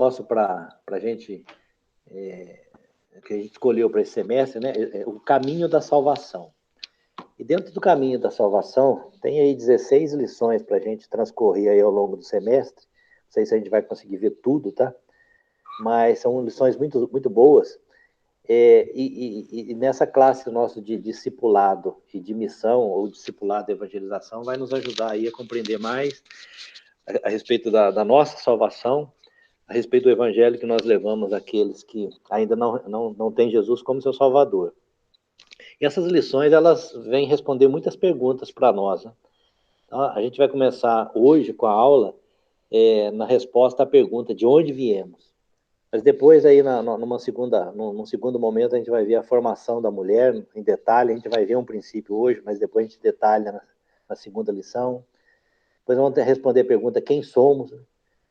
nosso para a gente, que a gente escolheu para esse semestre, né? O caminho da salvação. E dentro do caminho da salvação, tem aí 16 lições para a gente transcorrer aí ao longo do semestre. Não sei se a gente vai conseguir ver tudo, tá? Mas são lições muito, muito boas. E nessa classe nossa de discipulado e de missão, ou discipulado e evangelização, vai nos ajudar aí a compreender mais a respeito da nossa salvação, a respeito do evangelho que nós levamos àqueles que ainda não têm Jesus como seu Salvador. E essas lições, elas vêm responder muitas perguntas para nós, né? Então, a gente vai começar hoje com a aula na resposta à pergunta de onde viemos. Mas depois, aí, num segundo momento, a gente vai ver a formação da mulher em detalhe. A gente vai ver um princípio hoje, mas depois a gente detalha na segunda lição. Depois vamos responder a pergunta quem somos,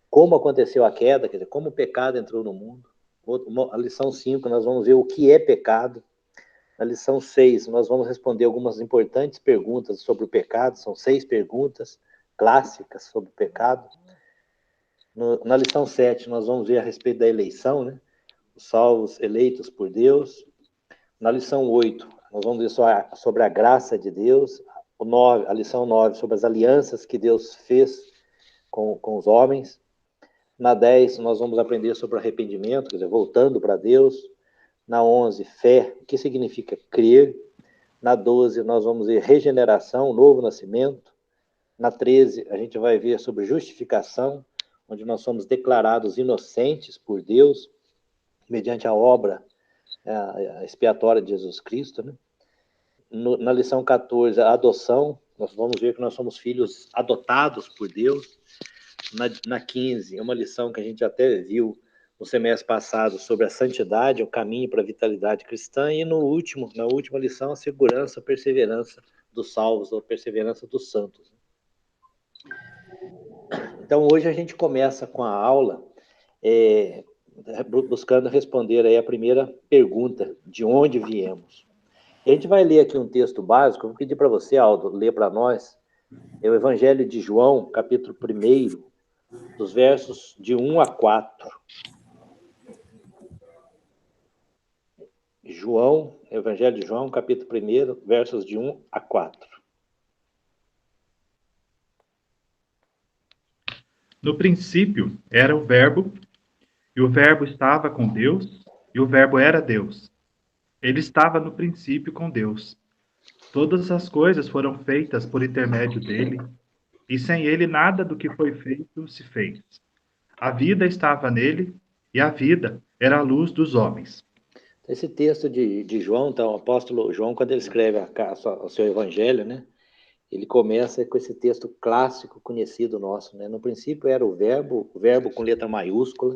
como aconteceu a queda, quer dizer, como o pecado entrou no mundo. A lição 5, nós vamos ver o que é pecado. Na lição 6, nós vamos responder algumas importantes perguntas sobre o pecado. São 6 perguntas clássicas sobre o pecado. Na lição 7, nós vamos ver a respeito da eleição, né? Os salvos eleitos por Deus. Na lição 8, nós vamos ver sobre a graça de Deus. A lição 9, sobre as alianças que Deus fez com os homens. Na 10, nós vamos aprender sobre arrependimento, quer dizer, voltando para Deus. Na 11, fé, o que significa crer. Na 12, nós vamos ver regeneração, novo nascimento. Na 13, a gente vai ver sobre justificação, onde nós somos declarados inocentes por Deus, mediante a obra expiatória de Jesus Cristo, né? Na lição 14, a adoção, nós vamos ver que nós somos filhos adotados por Deus. Na 15, uma lição que a gente até viu no semestre passado sobre a santidade, o caminho para a vitalidade cristã, e na última lição, a segurança, a perseverança dos salvos, a perseverança dos santos. Então, hoje a gente começa com a aula buscando responder aí a primeira pergunta, de onde viemos. E a gente vai ler aqui um texto básico, eu vou pedir para você, Aldo, ler para nós, é o Evangelho de João, capítulo 1, dos versos de 1 a 4. Evangelho de João, capítulo 1, versos de 1 a 4. No princípio era o Verbo, e o Verbo estava com Deus, e o Verbo era Deus. Ele estava no princípio com Deus. Todas as coisas foram feitas por intermédio dele, e sem ele nada do que foi feito se fez. A vida estava nele, e a vida era a luz dos homens. Esse texto de João, então, o apóstolo João, quando ele escreve o seu evangelho, né, ele começa com esse texto clássico, conhecido nosso, né? No princípio era o verbo com letra maiúscula,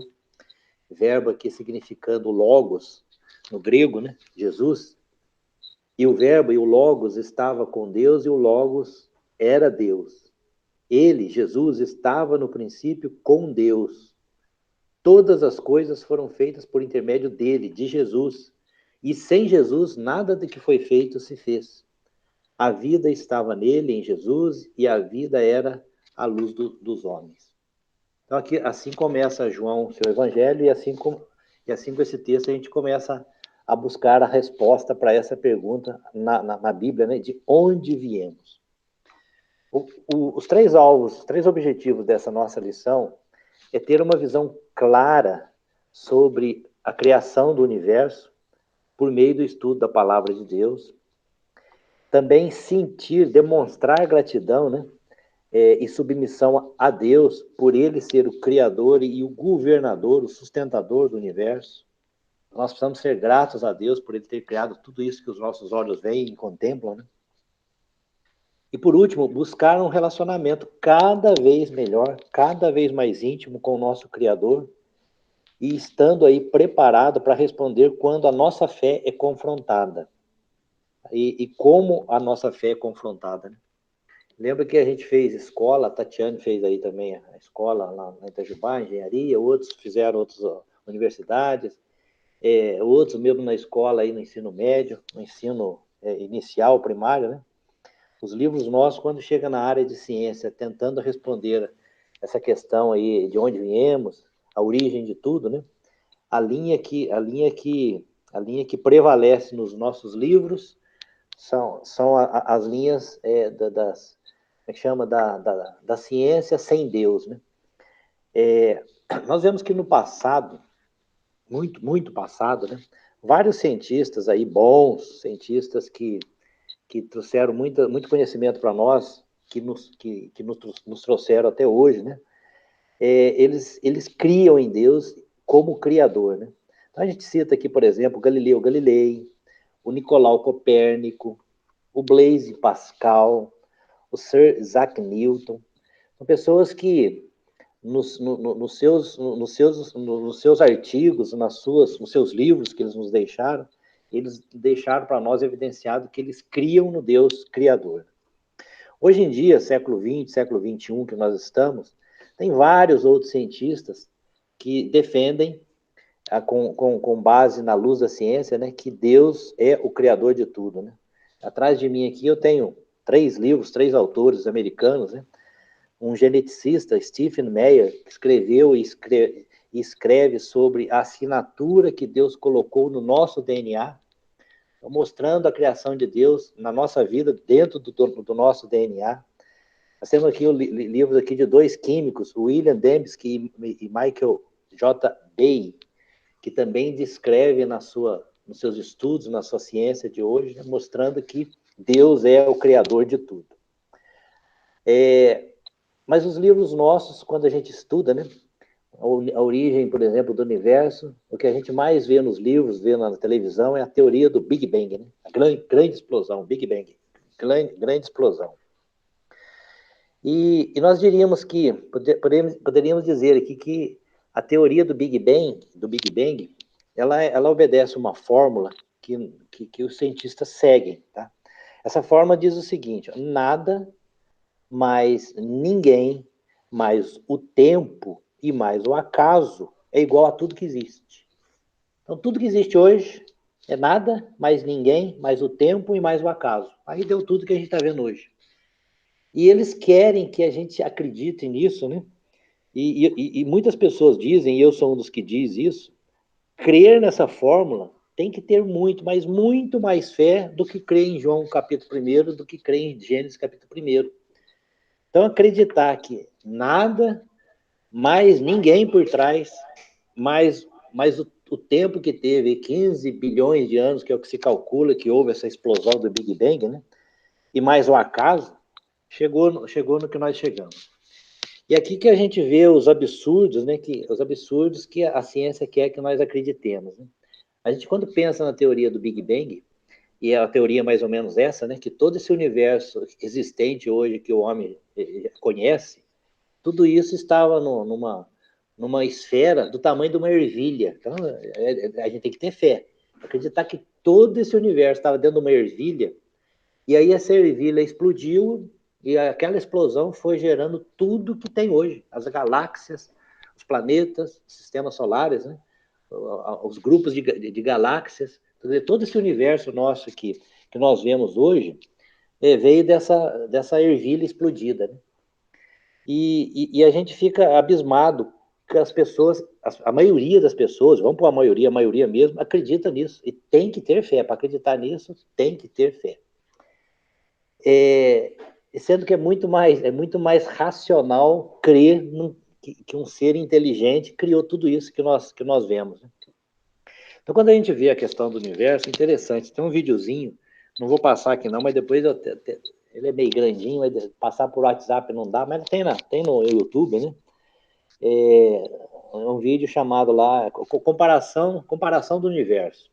verbo aqui significando logos, no grego, né, Jesus, e o verbo e o logos estava com Deus, e o logos era Deus. Ele, Jesus, estava no princípio com Deus. Todas as coisas foram feitas por intermédio dele, de Jesus. E sem Jesus, nada do que foi feito se fez. A vida estava nele, em Jesus, e a vida era a luz dos homens. Então, aqui, assim começa João, seu evangelho, e assim com esse texto a gente começa a buscar a resposta para essa pergunta na Bíblia, né? De onde viemos. Os 3 alvos, os 3 objetivos dessa nossa lição é ter uma visão clara sobre a criação do universo por meio do estudo da palavra de Deus. Também demonstrar gratidão, né? E submissão a Deus por ele ser o criador e o governador, o sustentador do universo. Nós precisamos ser gratos a Deus por ele ter criado tudo isso que os nossos olhos veem e contemplam, né? E por último, buscar um relacionamento cada vez melhor, cada vez mais íntimo com o nosso Criador, e estando aí preparado para responder quando a nossa fé é confrontada. E como a nossa fé é confrontada, né? Lembra que a gente fez escola, a Tatiane fez aí também a escola lá na Itajubá, engenharia, outros fizeram outras universidades, outros mesmo na escola aí no ensino médio, no ensino inicial, primário, né? Os livros nossos, quando chega na área de ciência, tentando responder essa questão aí de onde viemos, a origem de tudo, né? A linha que prevalece nos nossos livros são as linhas das, como é que chama, da ciência sem Deus, né? Nós vemos que no passado, muito passado, né? Vários cientistas aí, bons cientistas que trouxeram muito conhecimento para nós, que nos trouxeram até hoje, né? Eles criam em Deus como Criador, né? Então a gente cita aqui, por exemplo, Galileu Galilei, o Nicolau Copérnico, o Blaise Pascal, o Sir Isaac Newton. São pessoas que nos seus artigos, nos seus livros que eles nos deixaram, eles deixaram para nós evidenciado que eles criam no Deus Criador. Hoje em dia, século XX, século XXI que nós estamos, tem vários outros cientistas que defendem, com base na luz da ciência, né, que Deus é o Criador de tudo, né? Atrás de mim aqui eu tenho 3 livros, 3 autores americanos, né? Um geneticista, Stephen Meyer, que escreveu e escreve sobre a assinatura que Deus colocou no nosso DNA, mostrando a criação de Deus na nossa vida, dentro do nosso DNA. Nós temos aqui livros aqui de 2 químicos, William Dembski e Michael J. Bay, que também descreve nos seus estudos, na sua ciência de hoje, né, mostrando que Deus é o Criador de tudo. Mas os livros nossos, quando a gente estuda, né, a origem, por exemplo, do universo, o que a gente mais vê nos livros, vê na televisão, é a teoria do Big Bang, né? A grande explosão, Big Bang, grande explosão. E nós diríamos que, poderíamos dizer aqui que a teoria do Big Bang, ela obedece uma fórmula que os cientistas seguem, tá? Essa fórmula diz o seguinte: nada mais ninguém, mais o tempo e mais o acaso é igual a tudo que existe. Então, tudo que existe hoje é nada, mais ninguém, mais o tempo e mais o acaso. Aí deu tudo que a gente está vendo hoje. E eles querem que a gente acredite nisso, né? E muitas pessoas dizem, e eu sou um dos que diz isso, crer nessa fórmula tem que ter muito, mas muito mais fé do que crer em João capítulo 1, do que crer em Gênesis capítulo 1. Então, acreditar que nada, mais ninguém por trás, mais o tempo que teve, 15 bilhões de anos, que é o que se calcula que houve essa explosão do Big Bang, né? E mais o acaso, chegou no que nós chegamos. E aqui que a gente vê os absurdos, né? Os absurdos que a ciência quer que nós acreditemos, né? A gente, quando pensa na teoria do Big Bang, e a teoria é mais ou menos essa, né? Que todo esse universo existente hoje que o homem conhece, tudo isso estava numa esfera do tamanho de uma ervilha. Então, a gente tem que ter fé. Acreditar que todo esse universo estava dentro de uma ervilha, e aí essa ervilha explodiu, e aquela explosão foi gerando tudo que tem hoje. As galáxias, os planetas, os sistemas solares, né? Os grupos de galáxias. Todo esse universo nosso que nós vemos hoje veio dessa ervilha explodida, né? E a gente fica abismado que as pessoas, a maioria das pessoas, vamos para a maioria mesmo, acredita nisso. E tem que ter fé. Para acreditar nisso, tem que ter fé. Sendo que é muito mais racional crer que um ser inteligente criou tudo isso que nós vemos. Então, quando a gente vê a questão do universo, é interessante. Tem um videozinho, não vou passar aqui não, mas depois ele é meio grandinho, mas passar por WhatsApp não dá, mas tem no YouTube, né? É um vídeo chamado lá comparação do universo.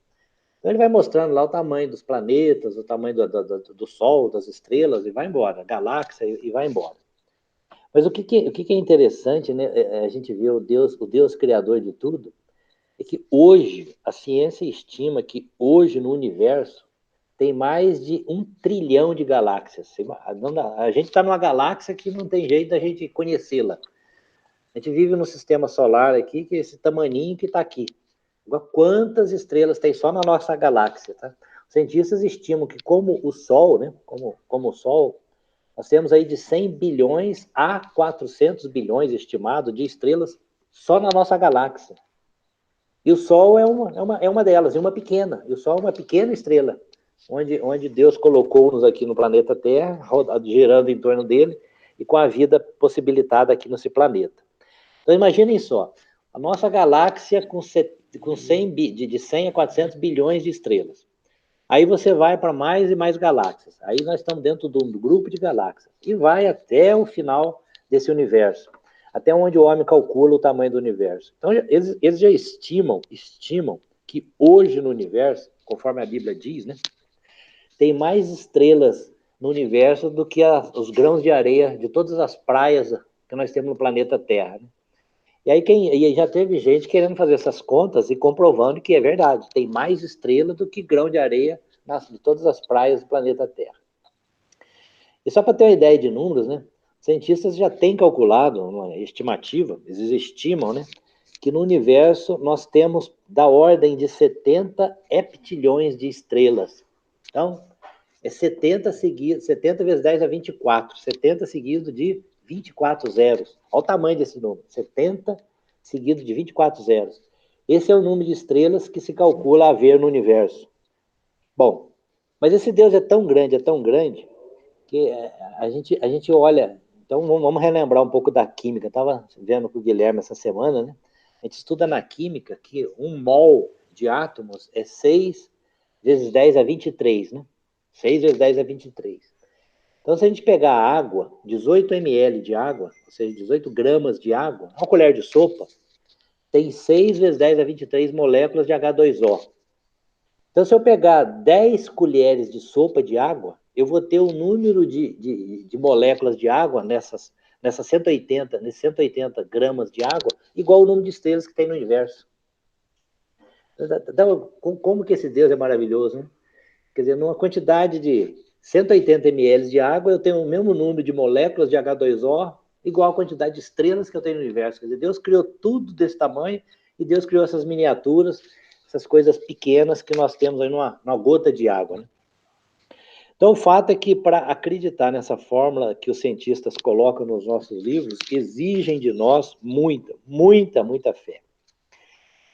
Então ele vai mostrando lá o tamanho dos planetas, o tamanho do Sol, das estrelas, e vai embora, galáxia, e vai embora. Mas o que é interessante, né? A gente vê o Deus criador de tudo, é que hoje, a ciência estima que hoje no universo tem mais de 1 trilhão de galáxias. A gente está numa galáxia que não tem jeito da gente conhecê-la. A gente vive no sistema solar aqui, que é esse tamaninho que está aqui. Quantas estrelas tem só na nossa galáxia, tá? Os cientistas estimam que, como o Sol, né? Como o Sol, nós temos aí de 100 bilhões a 400 bilhões estimado de estrelas só na nossa galáxia. E o Sol é uma delas, e uma pequena. E o Sol é uma pequena estrela, onde Deus colocou-nos aqui no planeta Terra, girando em torno dele, e com a vida possibilitada aqui nesse planeta. Então, imaginem só, a nossa galáxia com 100, de 100 a 400 bilhões de estrelas. Aí você vai para mais e mais galáxias. Aí nós estamos dentro do grupo de galáxias. E vai até o final desse universo. Até onde o homem calcula o tamanho do universo. Então, eles já estimam que hoje no universo, conforme a Bíblia diz, né, tem mais estrelas no universo do que os grãos de areia de todas as praias que nós temos no planeta Terra. Né? E aí já teve gente querendo fazer essas contas e comprovando que é verdade. Tem mais estrela do que grão de areia de todas as praias do planeta Terra. E só para ter uma ideia de números, né? Cientistas já têm calculado uma estimativa, eles estimam, né? Que no universo nós temos da ordem de 70 heptilhões de estrelas. Então, é 70 vezes 10 a 24. 70 seguido de 24 zeros. Olha o tamanho desse número. 70 seguido de 24 zeros. Esse é o número de estrelas que se calcula haver no universo. Bom, mas esse Deus é tão grande, que a gente olha... Então, vamos relembrar um pouco da química. Eu estava vendo com o Guilherme essa semana, né? A gente estuda na química que 1 mol de átomos é 6 vezes 10 a 23, né? 6 vezes 10 a 23. Então, se a gente pegar a água, 18 ml de água, ou seja, 18 gramas de água, uma colher de sopa, tem 6 vezes 10 a 23 moléculas de H2O. Então, se eu pegar 10 colheres de sopa de água, eu vou ter o número de moléculas de água nesses 180 gramas de água, igual o número de estrelas que tem no universo. Então, como que esse Deus é maravilhoso, né? Quer dizer, numa quantidade de 180 ml de água, eu tenho o mesmo número de moléculas de H2O, igual a quantidade de estrelas que eu tenho no universo. Quer dizer, Deus criou tudo desse tamanho, e Deus criou essas miniaturas, essas coisas pequenas que nós temos aí numa gota de água, né? Então, o fato é que, para acreditar nessa fórmula que os cientistas colocam nos nossos livros, exigem de nós muita fé.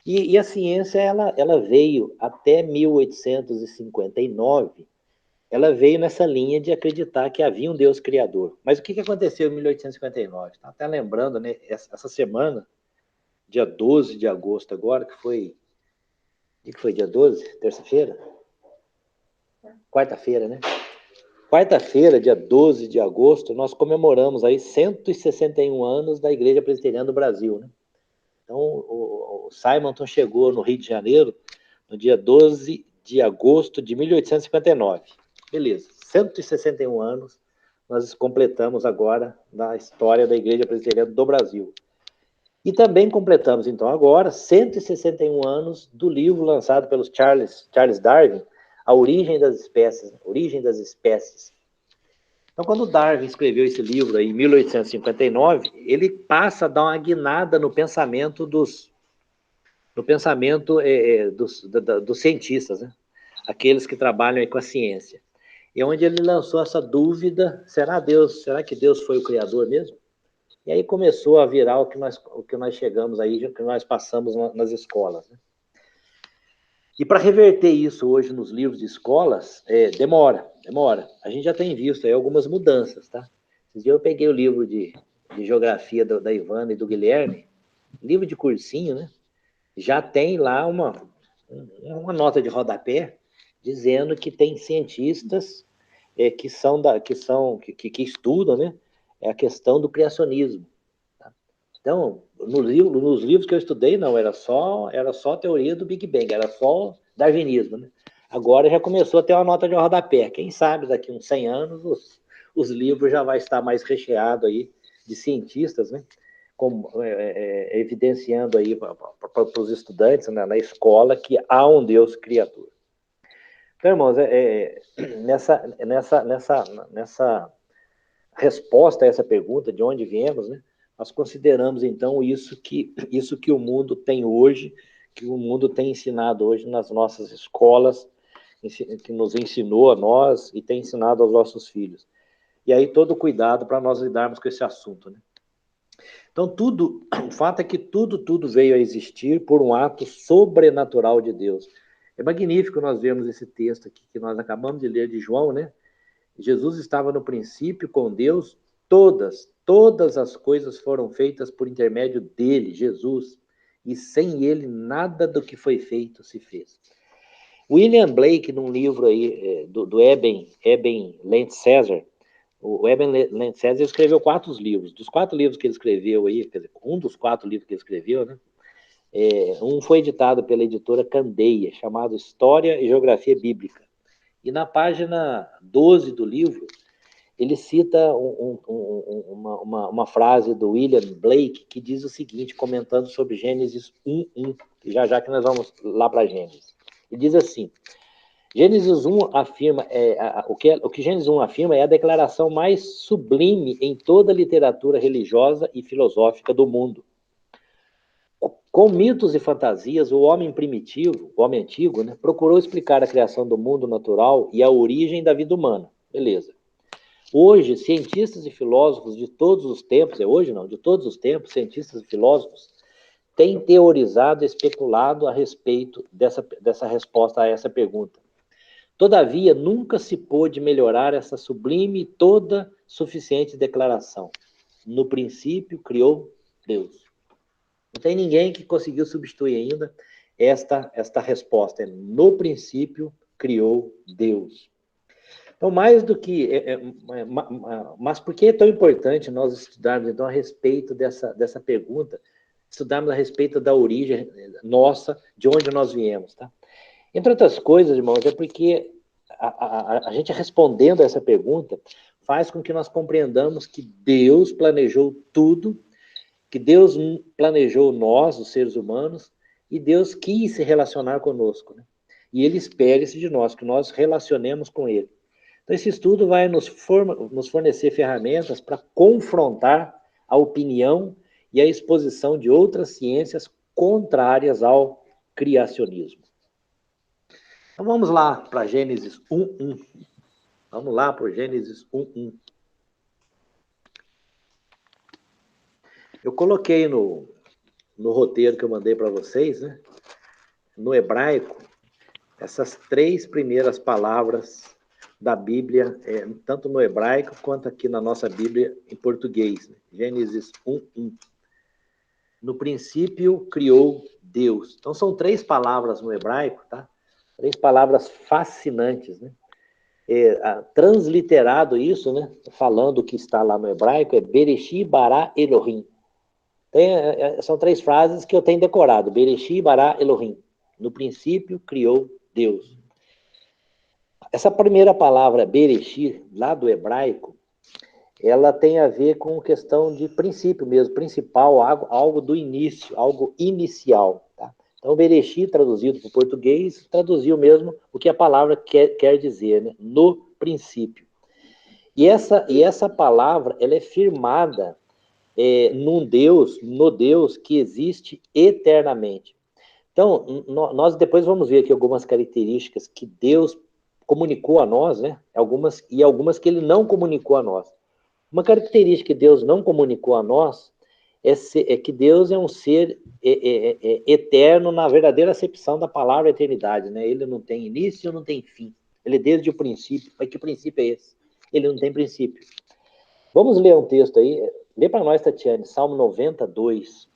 E a ciência, ela veio até 1859, ela veio nessa linha de acreditar que havia um Deus criador. Mas o que aconteceu em 1859? Está até lembrando, né? Essa semana, dia 12 de agosto agora, que foi dia 12? Terça-feira? Quarta-feira, né? Quarta-feira, dia 12 de agosto, nós comemoramos aí 161 anos da Igreja Presbiteriana do Brasil, né? Então, o Simonton chegou no Rio de Janeiro no dia 12 de agosto de 1859. Beleza, 161 anos nós completamos agora na história da Igreja Presbiteriana do Brasil. E também completamos, então, agora 161 anos do livro lançado pelos Charles Darwin, A Origem das Espécies. Então, quando Darwin escreveu esse livro aí, em 1859, ele passa a dar uma guinada no pensamento dos cientistas, né? Aqueles que trabalham aí com a ciência. E onde ele lançou essa dúvida, será que Deus foi o Criador mesmo? E aí começou a virar o que nós chegamos aí, o que nós passamos nas escolas, né? E para reverter isso hoje nos livros de escolas, demora. A gente já tem visto aí algumas mudanças, tá? Esses dias eu peguei o livro de geografia da Ivana e do Guilherme, livro de cursinho, né? Já tem lá uma nota de rodapé dizendo que tem cientistas que estudam, né, a questão do criacionismo. Tá? Então, nos livros que eu estudei, não, era só teoria do Big Bang, era só darwinismo. Né? Agora já começou a ter uma nota de rodapé. Quem sabe daqui uns 100 anos os livros já vai estar mais recheado aí de cientistas, né? Evidenciando aí para os estudantes, né, na escola, que há um Deus criador. Então, irmãos, nessa resposta a essa pergunta, de onde viemos, né, nós consideramos, então, isso que o mundo tem hoje, que o mundo tem ensinado hoje nas nossas escolas, que nos ensinou a nós e tem ensinado aos nossos filhos. E aí todo cuidado para nós lidarmos com esse assunto, né? Então, o fato é que tudo veio a existir por um ato sobrenatural de Deus. É magnífico nós vermos esse texto aqui que nós acabamos de ler de João, né? Jesus estava no princípio com Deus, todas as coisas foram feitas por intermédio dele, Jesus, e sem ele nada do que foi feito se fez. William Blake, num livro aí do Eben Lentz César, o Eben Lentz César escreveu 4 livros. Dos 4 livros que ele escreveu aí, quer dizer, um dos 4 livros que ele escreveu, né? Um foi editado pela editora Candeia, chamado História e Geografia Bíblica. E na página 12 do livro, ele cita uma frase do William Blake que diz o seguinte, comentando sobre Gênesis 1:1, já que nós vamos lá para Gênesis. Ele diz assim, Gênesis 1 afirma, o que Gênesis 1 afirma é a declaração mais sublime em toda a literatura religiosa e filosófica do mundo. Com mitos e fantasias, o homem primitivo, o homem antigo, né, procurou explicar a criação do mundo natural e a origem da vida humana. Beleza. Hoje, cientistas e filósofos de todos os tempos, de todos os tempos, cientistas e filósofos têm teorizado e especulado a respeito dessa resposta a essa pergunta. Todavia, nunca se pôde melhorar essa sublime e toda suficiente declaração. No princípio, criou Deus. Não tem ninguém que conseguiu substituir ainda esta resposta. No princípio, criou Deus. Então, mais do que... mas por que é tão importante nós estudarmos, então, a respeito dessa pergunta, estudarmos a respeito da origem nossa, de onde nós viemos, tá? Entre outras coisas, irmãos, é porque a gente respondendo a essa pergunta faz com que nós compreendamos que Deus planejou tudo, que Deus planejou nós, os seres humanos, e Deus quis se relacionar conosco, né? E Ele espera isso de nós, que nós relacionemos com Ele. Então, esse estudo vai nos fornecer ferramentas para confrontar a opinião e a exposição de outras ciências contrárias ao criacionismo. Então, vamos lá para Gênesis 1:1. Vamos lá para Gênesis 1:1. Eu coloquei no roteiro que eu mandei para vocês, né, no hebraico, essas 3 primeiras palavras da Bíblia, tanto no hebraico quanto aqui na nossa Bíblia em português. Né? Gênesis 1:1. No princípio criou Deus. Então são 3 palavras no hebraico, tá? 3 palavras fascinantes, né? Transliterado isso, né? Falando o que está lá no hebraico, é Bereshit bara Elohim. São 3 frases que eu tenho decorado. Bereshit bara Elohim. No princípio criou Deus. Essa primeira palavra, Bereshit, lá do hebraico, ela tem a ver com questão de princípio mesmo, principal, algo do início, algo inicial. Tá? Então, Bereshit, traduzido para o português, traduziu mesmo o que a palavra quer dizer, né? No princípio. E essa palavra, ela é firmada no Deus que existe eternamente. Então, nós depois vamos ver aqui algumas características que Deus comunicou a nós, né? Algumas que ele não comunicou a nós. Uma característica que Deus não comunicou a nós é que Deus é um ser eterno na verdadeira acepção da palavra eternidade, né? Ele não tem início, não tem fim. Ele é desde o princípio. Mas que princípio é esse? Ele não tem princípio. Vamos ler um texto aí. Lê para nós, Tatiane, Salmo 92.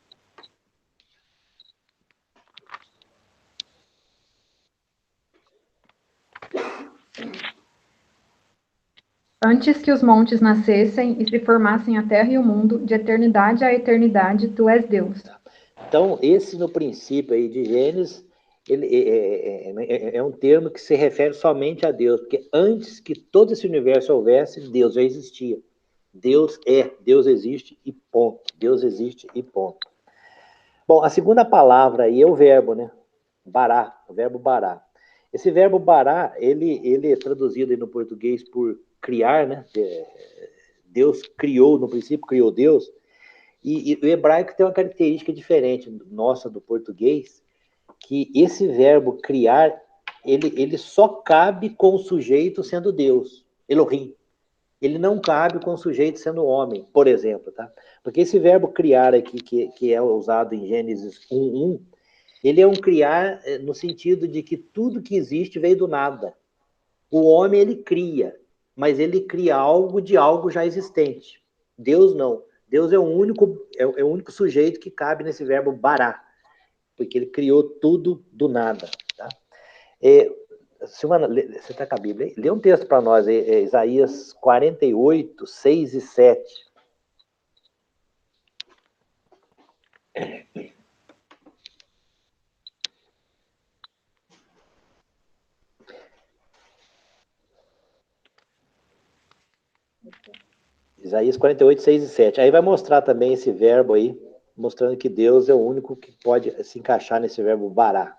Antes que os montes nascessem e se formassem a terra e o mundo, de eternidade a eternidade, tu és Deus. Então, esse no princípio aí de Gênesis, ele é um termo que se refere somente a Deus, porque antes que todo esse universo houvesse, Deus já existia. Deus existe e ponto. Deus existe e ponto. Bom, a segunda palavra aí é o verbo, né? Bará, o verbo bará. Esse verbo bará, ele é traduzido aí no português por criar, né? Deus criou, no princípio criou Deus. E o hebraico tem uma característica diferente nossa do português, que esse verbo criar, ele só cabe com o sujeito sendo Deus, Elohim. ele não cabe com o sujeito sendo homem, por exemplo, tá? Porque esse verbo criar aqui, que é usado em Gênesis 1:1, ele é um criar no sentido de que tudo que existe veio do nada. O homem, ele cria, mas ele cria algo de algo já existente. Deus não. Deus é o único sujeito que cabe nesse verbo bará, porque ele criou tudo do nada, tá? Silvana, você está com a Bíblia aí? Lê um texto para nós, Isaías 48, 6 e 7. Isaías 48, 6 e 7. Aí vai mostrar também esse verbo aí, mostrando que Deus é o único que pode se encaixar nesse verbo bará.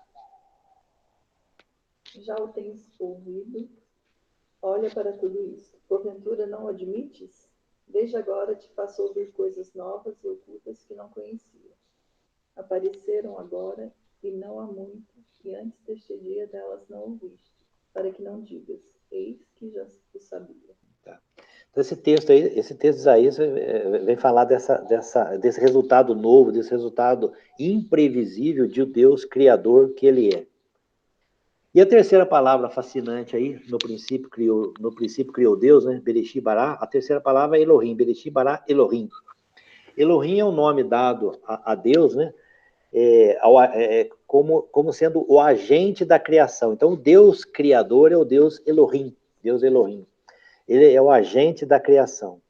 Já o tens ouvido? Olha para tudo isso. Porventura não admites? Desde agora te faço ouvir coisas novas e ocultas que não conhecia. Apareceram agora e não há muito, e antes deste dia delas não ouviste, para que não digas, eis que já o sabia. Tá. Então esse texto de Isaías vem falar desse resultado novo, desse resultado imprevisível de Deus criador que ele é. E a terceira palavra fascinante aí, no princípio criou Deus, né? Bereshit bara. A terceira palavra é Elohim, Bereshit bara Elohim. Elohim é o nome dado a Deus, né? Como sendo o agente da criação. Então, o Deus criador é o Deus Elohim. Deus Elohim. Ele é o agente da criação.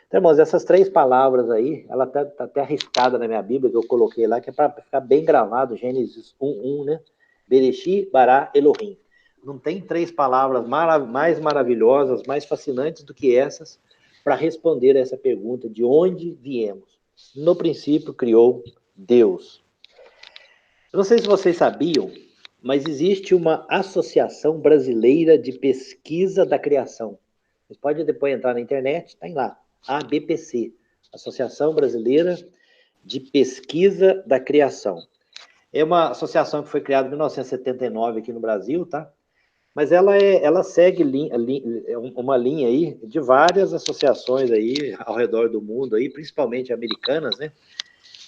Então, irmãos, essas três palavras aí, ela tá até arriscada na minha Bíblia, que eu coloquei lá, que é para ficar bem gravado, Gênesis 1:1, né? Bereshit bara Elohim. Não tem três palavras mais maravilhosas, mais fascinantes do que essas para responder a essa pergunta de onde viemos. No princípio criou Deus. Eu não sei se vocês sabiam, mas existe uma Associação Brasileira de Pesquisa da Criação. Vocês podem depois entrar na internet, está lá, ABPC, Associação Brasileira de Pesquisa da Criação. É uma associação que foi criada em 1979 aqui no Brasil, tá? Mas ela segue uma linha aí de várias associações aí ao redor do mundo, aí, principalmente americanas, né?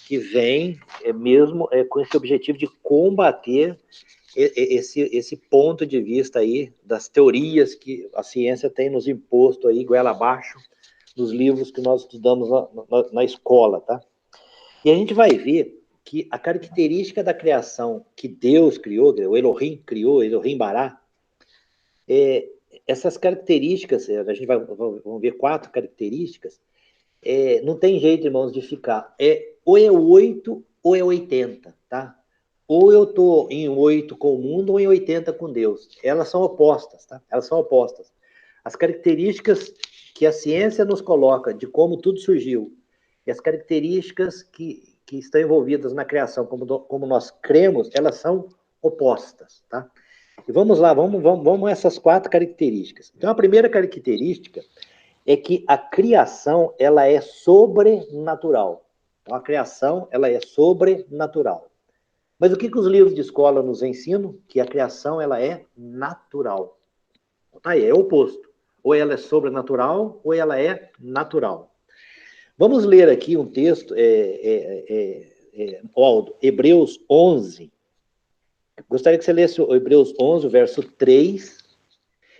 Que vem mesmo com esse objetivo de combater esse ponto de vista aí das teorias que a ciência tem nos imposto aí, goela abaixo, nos livros que nós estudamos na escola, tá? E a gente vai ver que a característica da criação que Deus criou, o Elohim criou, Elohim bará, essas características, a gente vamos ver 4 características, não tem jeito, irmãos, de ficar. Ou é 8 ou é 80, tá? Ou eu estou em 8 com o mundo ou em 80 com Deus. Elas são opostas, tá? Elas são opostas. As características que a ciência nos coloca de como tudo surgiu e as características que estão envolvidas na criação, como nós cremos, elas são opostas, tá? E vamos lá, vamos a essas 4 características. Então, a primeira característica é que a criação, ela é sobrenatural. Então, a criação, ela é sobrenatural. Mas o que os livros de escola nos ensinam? Que a criação, ela é natural. Tá aí, é o oposto. Ou ela é sobrenatural, ou ela é natural. Vamos ler aqui um texto, Aldo, Hebreus 11. Gostaria que você lesse o Hebreus 11, verso 3,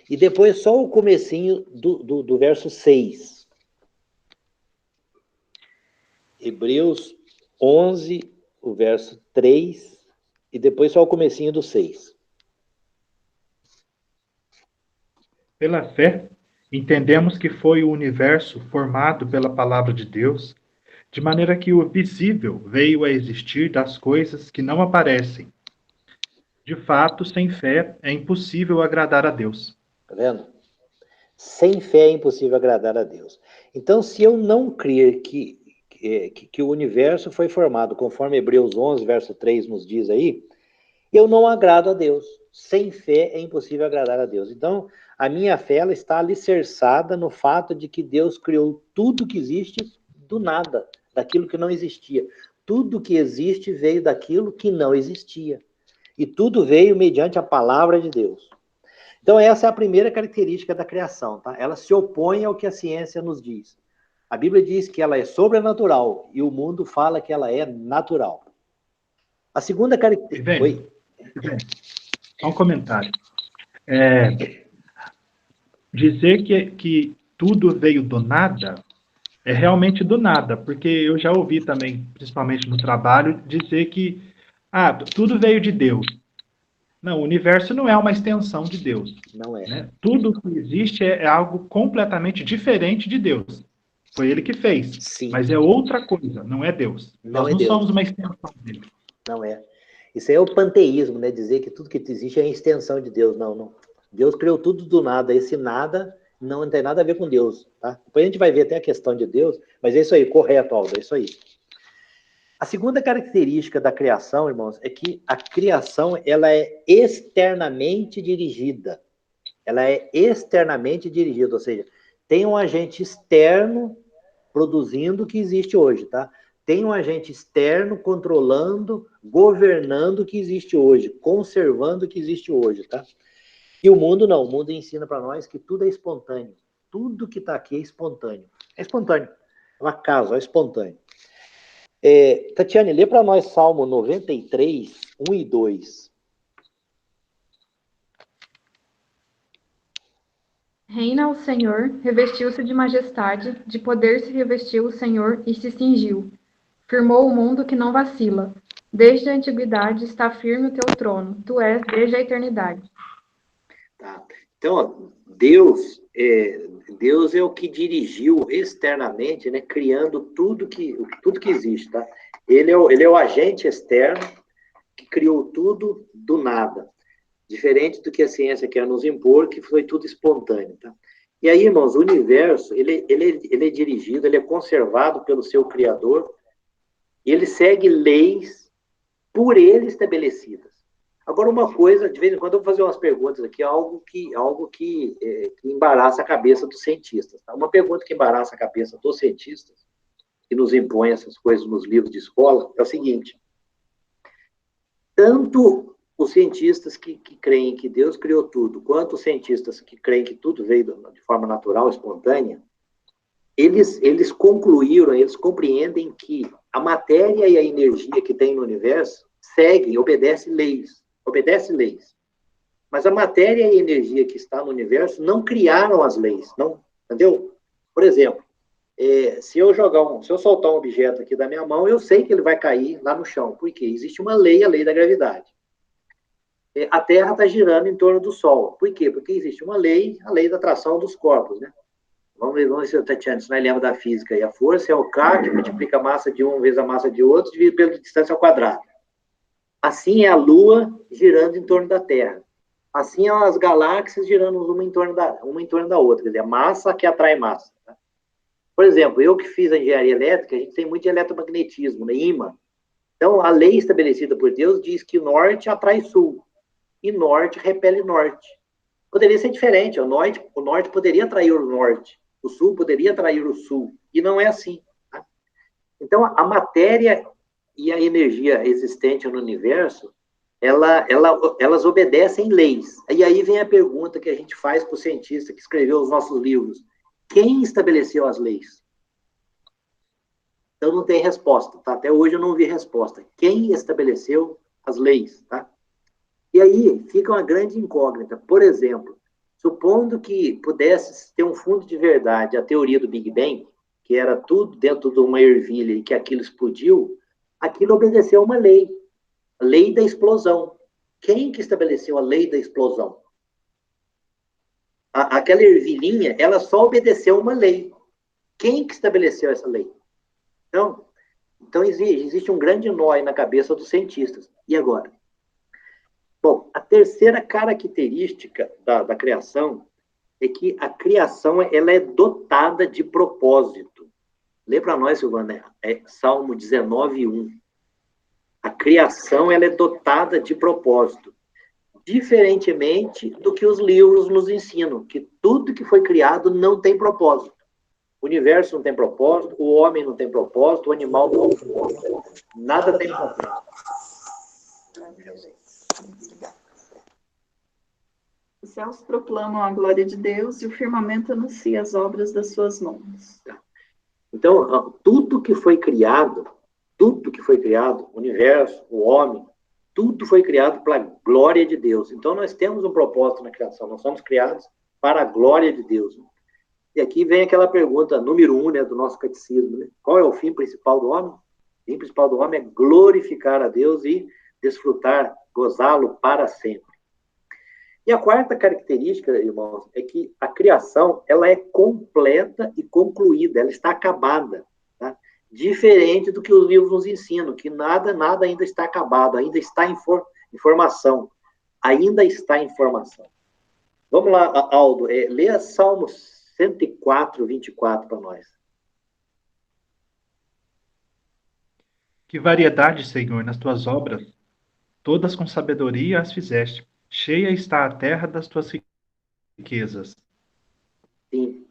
e depois só o comecinho do verso 6. Hebreus 11, o verso 3, e depois só o comecinho do 6. Pela fé, entendemos que foi o universo formado pela palavra de Deus, de maneira que o visível veio a existir das coisas que não aparecem. De fato, sem fé é impossível agradar a Deus. Tá vendo? Sem fé é impossível agradar a Deus. Então, se eu não crer que o universo foi formado, conforme Hebreus 11, verso 3 nos diz aí, eu não agrado a Deus. Sem fé é impossível agradar a Deus. Então, a minha fé ela está alicerçada no fato de que Deus criou tudo que existe do nada, daquilo que não existia. Tudo que existe veio daquilo que não existia. E tudo veio mediante a palavra de Deus. Então, essa é a primeira característica da criação, tá? Ela se opõe ao que a ciência nos diz. A Bíblia diz que ela é sobrenatural e o mundo fala que ela é natural. A segunda característica... Oi? Só um comentário. Dizer que tudo veio do nada é realmente do nada, porque eu já ouvi também, principalmente no trabalho, dizer que tudo veio de Deus. Não, o universo não é uma extensão de Deus. Não é. Né? Tudo que existe é algo completamente diferente de Deus. Foi ele que fez. Sim. Mas é outra coisa, não é Deus. Nós não somos uma extensão dele. Não é. Isso aí é o panteísmo, né? Dizer que tudo que existe é a extensão de Deus. Não, não. Deus criou tudo do nada. Esse nada não tem nada a ver com Deus, tá? Depois a gente vai ver até a questão de Deus, mas é isso aí, correto, Aldo, é isso aí. A segunda característica da criação, irmãos, é que a criação, ela é externamente dirigida. Ela é externamente dirigida, ou seja, tem um agente externo produzindo o que existe hoje, tá? Tem um agente externo controlando, governando o que existe hoje, conservando o que existe hoje, tá? E o mundo não, o mundo ensina para nós que tudo é espontâneo. Tudo que está aqui é espontâneo. É espontâneo. É um acaso, é espontâneo. Tatiane, lê para nós Salmo 93, 1 e 2. Reina o Senhor, revestiu-se de majestade, de poder se revestiu o Senhor e se cingiu. Firmou o mundo que não vacila. Desde a antiguidade está firme o teu trono. Tu és desde a eternidade. Tá. Então, Deus é o que dirigiu externamente, né, criando tudo que existe, tá? Ele é o agente externo que criou tudo do nada. Diferente do que a ciência quer nos impor, que foi tudo espontâneo, tá? E aí, irmãos, o universo, ele é dirigido, ele é conservado pelo seu Criador, e ele segue leis por ele estabelecidas. Agora, uma coisa, de vez em quando eu vou fazer umas perguntas aqui, algo que embaraça a cabeça dos cientistas. Tá? Uma pergunta que embaraça a cabeça dos cientistas, que nos impõe essas coisas nos livros de escola, é o seguinte: tanto os cientistas que creem que Deus criou tudo, quanto os cientistas que creem que tudo veio de forma natural, espontânea, eles concluíram, eles compreendem que a matéria e a energia que tem no universo seguem, obedecem leis. Mas a matéria e a energia que está no universo não criaram as leis, não, entendeu? Por exemplo, se eu soltar um objeto aqui da minha mão, eu sei que ele vai cair lá no chão, porque existe uma lei, a lei da gravidade. A Terra está girando em torno do Sol. Por quê? Porque existe uma lei, a lei da atração dos corpos, né? Vamos ver se o Tatiana, se nós lembra da física aí. A força é o K, que multiplica a massa de um vezes a massa de outro, dividido pela distância ao quadrado. Assim é a Lua girando em torno da Terra. Assim são as galáxias girando uma em torno da outra. Quer dizer, a massa que atrai massa. Tá? Por exemplo, eu que fiz a engenharia elétrica, a gente tem muito de eletromagnetismo, né? Ímã. Então, a lei estabelecida por Deus diz que norte atrai sul e norte repele norte. Poderia ser diferente. O norte poderia atrair o norte, o sul poderia atrair o sul. E não é assim. Tá? Então, a matéria e a energia existente no universo, elas obedecem leis. E aí vem a pergunta que a gente faz para o cientista que escreveu os nossos livros. Quem estabeleceu as leis? Então não tem resposta, tá? Até hoje eu não vi resposta. Quem estabeleceu as leis, tá? E aí fica uma grande incógnita. Por exemplo, supondo que pudesse ter um fundo de verdade a teoria do Big Bang, que era tudo dentro de uma ervilha e que aquilo explodiu, aquilo obedeceu a uma lei, a lei da explosão. Quem que estabeleceu a lei da explosão? Aquela ervilhinha, ela só obedeceu a uma lei. Quem que estabeleceu essa lei? Então existe um grande nó aí na cabeça dos cientistas. E agora? Bom, a terceira característica da criação é que a criação ela é dotada de propósito. Lê para nós, Silvana, Salmo 19, 1. A criação ela é dotada de propósito. Diferentemente do que os livros nos ensinam, que tudo que foi criado não tem propósito. O universo não tem propósito, o homem não tem propósito, o animal não tem propósito. Nada tem propósito. Os céus proclamam a glória de Deus e o firmamento anuncia as obras das suas mãos. Então, tudo que foi criado, o universo, o homem, tudo foi criado para a glória de Deus. Então, nós temos um propósito na criação, nós somos criados para a glória de Deus. E aqui vem aquela pergunta número 1, né, do nosso catecismo, né? Qual é o fim principal do homem? O fim principal do homem é glorificar a Deus e desfrutar, gozá-lo para sempre. E a quarta característica, irmãos, é que a criação, ela é completa e concluída, ela está acabada, tá? Diferente do que os livros nos ensinam, que nada ainda está acabado, ainda está em formação, ainda está em formação. Vamos lá, Aldo, leia Salmos 104, 24 para nós. Que variedade, Senhor, nas tuas obras, todas com sabedoria as fizeste. Cheia está a terra das tuas riquezas. Sim.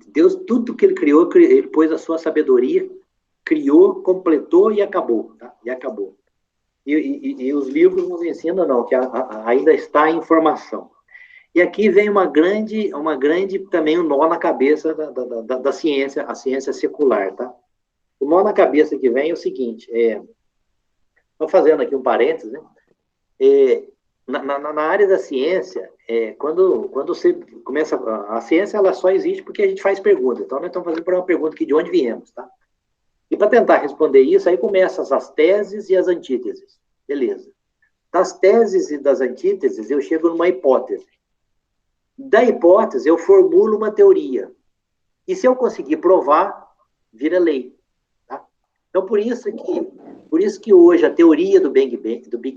Deus, tudo que ele criou, ele pôs a sua sabedoria, criou, completou e acabou. Tá? E acabou. E os livros nos ensinam, não, que ainda está em formação. E aqui vem uma grande também um nó na cabeça da ciência, a ciência secular, tá? O nó na cabeça que vem é o seguinte, estou fazendo aqui um parênteses, né? Na área da ciência, quando você começa... A ciência, ela só existe porque a gente faz perguntas. Então, nós estamos fazendo uma pergunta aqui de onde viemos, tá? E para tentar responder isso, aí começam as teses e as antíteses. Beleza. Das teses e das antíteses, eu chego numa hipótese. Da hipótese, eu formulo uma teoria. E se eu conseguir provar, vira lei. Tá? Então, por isso que hoje a teoria do Big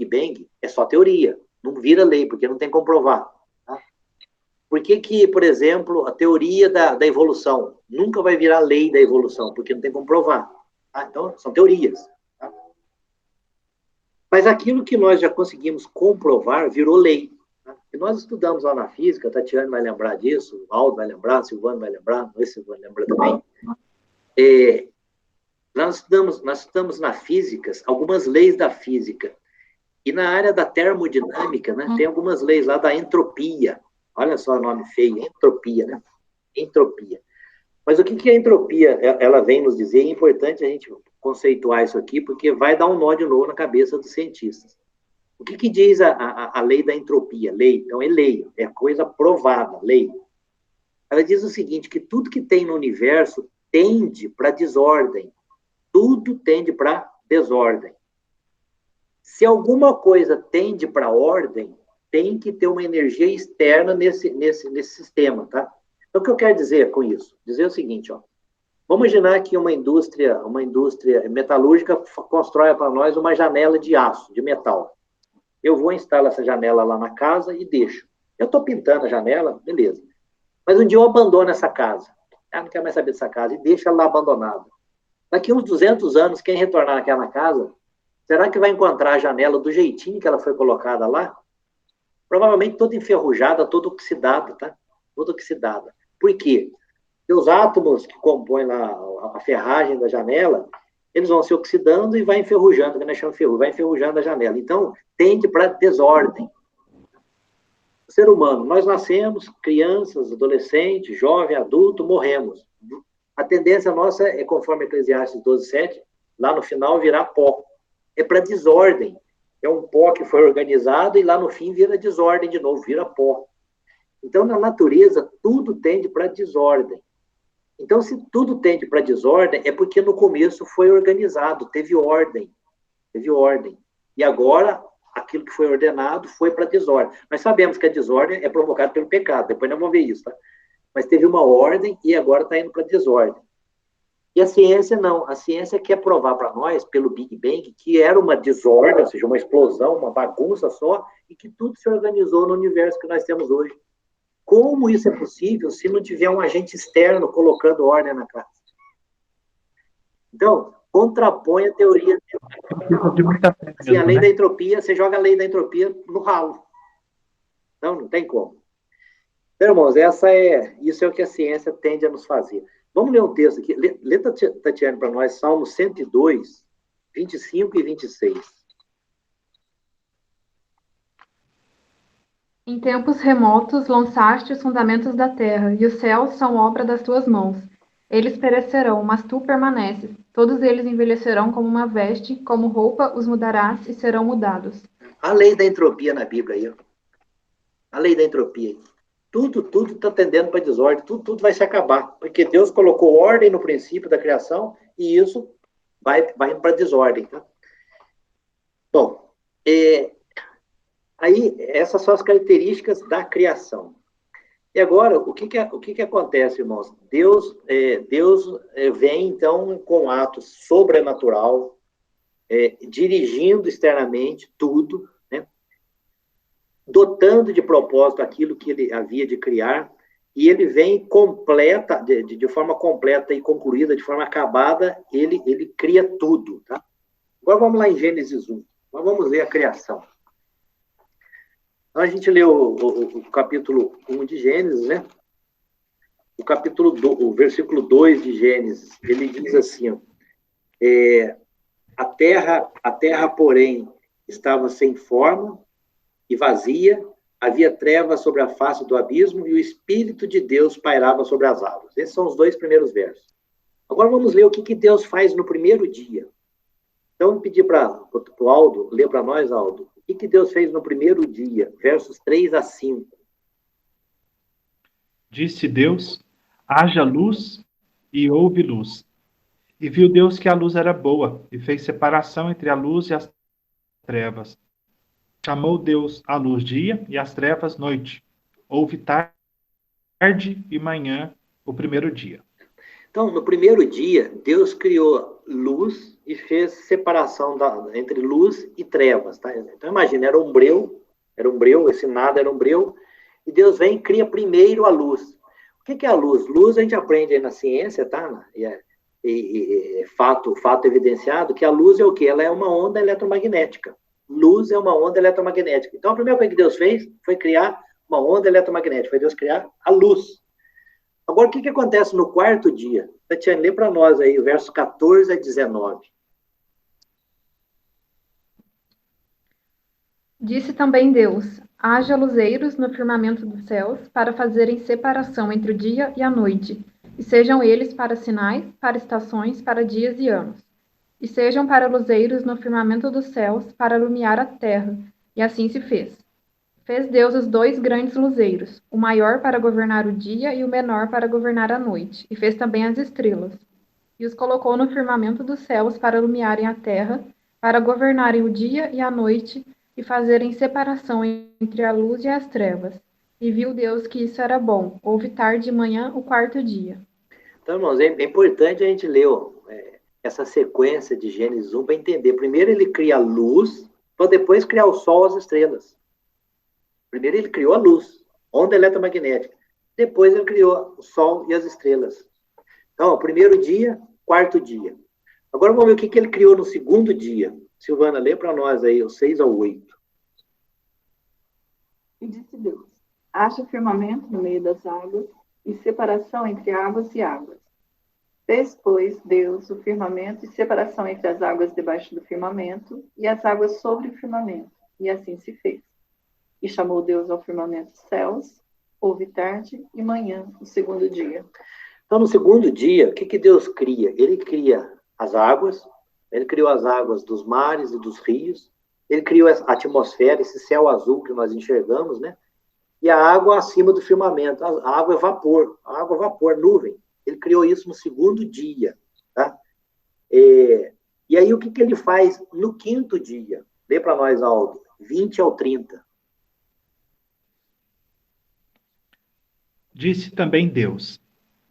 Bang é só teoria. Não vira lei, porque não tem como provar. Tá? Por que, por exemplo, a teoria da evolução nunca vai virar lei da evolução? Porque não tem como provar. Tá? Então, são teorias. Tá? Mas aquilo que nós já conseguimos comprovar virou lei. Tá? E nós estudamos lá na física, a Tatiana vai lembrar disso, o Aldo vai lembrar, o Silvano vai lembrar, não sei se vai lembrar também. Nós estudamos na física algumas leis da física. E na área da termodinâmica, né, tem algumas leis lá da entropia. Olha só o nome feio, entropia, né? Entropia. Mas o que é entropia? Ela vem nos dizer, é importante a gente conceituar isso aqui, porque vai dar um nó de novo na cabeça dos cientistas. O que diz a lei da entropia? Lei, então é lei, é coisa provada, lei. Ela diz o seguinte, que tudo que tem no universo tende para desordem. Tudo tende para desordem. Se alguma coisa tende para ordem, tem que ter uma energia externa nesse sistema, tá? Então, o que eu quero dizer com isso? Dizer o seguinte, ó. Vamos imaginar que uma indústria metalúrgica constrói para nós uma janela de aço, de metal. Eu vou instalar essa janela lá na casa e deixo. Eu estou pintando a janela, beleza. Mas um dia eu abandono essa casa. Não quero mais saber dessa casa. E deixo ela lá abandonada. Daqui uns 200 anos, quem retornar naquela casa, será que vai encontrar a janela do jeitinho que ela foi colocada lá? Provavelmente toda enferrujada, toda oxidada, tá? Toda oxidada. Por quê? Porque os átomos que compõem lá a ferragem da janela, eles vão se oxidando e vai enferrujando, que nós chamamos de ferrugem, vai enferrujando a janela. Então, tende para desordem. O ser humano, nós nascemos, crianças, adolescentes, jovem, adulto, morremos. A tendência nossa é, conforme Eclesiastes 12:7, lá no final virar pó. É para desordem. É um pó que foi organizado e lá no fim vira desordem de novo, vira pó. Então, na natureza, tudo tende para desordem. Então, se tudo tende para desordem, é porque no começo foi organizado, teve ordem. Teve ordem. E agora, aquilo que foi ordenado foi para desordem. Nós sabemos que a desordem é provocada pelo pecado, depois nós vamos ver isso, tá? Mas teve uma ordem e agora está indo para desordem. E a ciência não. A ciência quer provar para nós, pelo Big Bang, que era uma desordem, ou seja, uma explosão, uma bagunça só, e que tudo se organizou no universo que nós temos hoje. Como isso é possível se não tiver um agente externo colocando ordem na casa? Então, contrapõe a teoria. Assim, a lei da entropia, você joga a lei da entropia no ralo. Não tem como. Então, irmãos, isso é o que a ciência tende a nos fazer. Vamos ler um texto aqui. Lê, Tatiana, para nós, Salmo 102, 25 e 26. Em tempos remotos lançaste os fundamentos da terra, e os céus são obra das tuas mãos. Eles perecerão, mas tu permaneces. Todos eles envelhecerão como uma veste, como roupa os mudarás e serão mudados. A lei da entropia na Bíblia aí, ó. A lei da entropia. Tudo está tendendo para desordem, tudo vai se acabar, porque Deus colocou ordem no princípio da criação e isso vai indo para desordem, tá? Bom, aí essas são as características da criação. E agora, o que acontece, irmãos? Deus vem, então, com atos sobrenatural, dirigindo externamente tudo, né? Dotando de propósito aquilo que ele havia de criar, e ele vem completa, de forma completa e concluída, de forma acabada, ele cria tudo, tá? Agora vamos lá em Gênesis 1. Nós vamos ler a criação. Então, a gente leu o capítulo 1 de Gênesis, né? O versículo 2 de Gênesis, ele diz assim, ó, a terra, porém, estava sem forma e vazia, havia trevas sobre a face do abismo e o Espírito de Deus pairava sobre as águas. Esses são os 2 primeiros versos. Agora vamos ler o que Deus faz no primeiro dia. Então, vou pedir para o Aldo ler para nós, Aldo, o que Deus fez no primeiro dia, versos 3 a 5. Disse Deus, haja luz, e houve luz. E viu Deus que a luz era boa, e fez separação entre a luz e as trevas. Chamou Deus a luz dia, e as trevas noite. Houve tarde e manhã o primeiro dia. Então, no primeiro dia, Deus criou luz e fez separação entre luz e trevas, tá? Então, imagina, era um breu, esse nada era um breu, e Deus vem e cria primeiro a luz. O que é a luz? Luz a gente aprende aí na ciência, tá? Fato evidenciado, que a luz é o quê? Ela é uma onda eletromagnética. Luz é uma onda eletromagnética. Então, a primeira coisa que Deus fez foi criar uma onda eletromagnética, foi Deus criar a luz. Agora, o que acontece no quarto dia? Tatiana, lê para nós aí, o verso 14 a 19. Disse também Deus, haja luzeiros no firmamento dos céus, para fazerem separação entre o dia e a noite, e sejam eles para sinais, para estações, para dias e anos. E sejam para luzeiros no firmamento dos céus, para iluminar a terra. E assim se fez. Fez Deus os 2 grandes luzeiros, o maior para governar o dia e o menor para governar a noite, e fez também as estrelas. E os colocou no firmamento dos céus para iluminarem a terra, para governarem o dia e a noite, e fazerem separação entre a luz e as trevas. E viu Deus que isso era bom. Houve tarde e manhã o quarto dia. Então, irmãos, é importante a gente ler essa sequência de Gênesis 1 para entender. Primeiro ele cria a luz, para depois criar o sol e as estrelas. Primeiro ele criou a luz, onda eletromagnética. Depois ele criou o sol e as estrelas. Então, ó, primeiro dia, quarto dia. Agora vamos ver o que ele criou no segundo dia. Silvana, lê para nós aí, o 6 ao 8. E disse Deus, haja firmamento no meio das águas e separação entre águas e águas. Fez, pois, Deus o firmamento e separação entre as águas debaixo do firmamento e as águas sobre o firmamento. E assim se fez. E chamou Deus ao firmamento céus, houve tarde e manhã, o segundo dia. Então, no segundo dia, o que Deus cria? Ele cria as águas, ele criou as águas dos mares e dos rios, ele criou a atmosfera, esse céu azul que nós enxergamos, né? E a água acima do firmamento, a água é vapor, nuvem. Ele criou isso no segundo dia, tá? E aí, o que ele faz no quinto dia? Lê para nós, Aldo, 20 ao 30. Disse também Deus,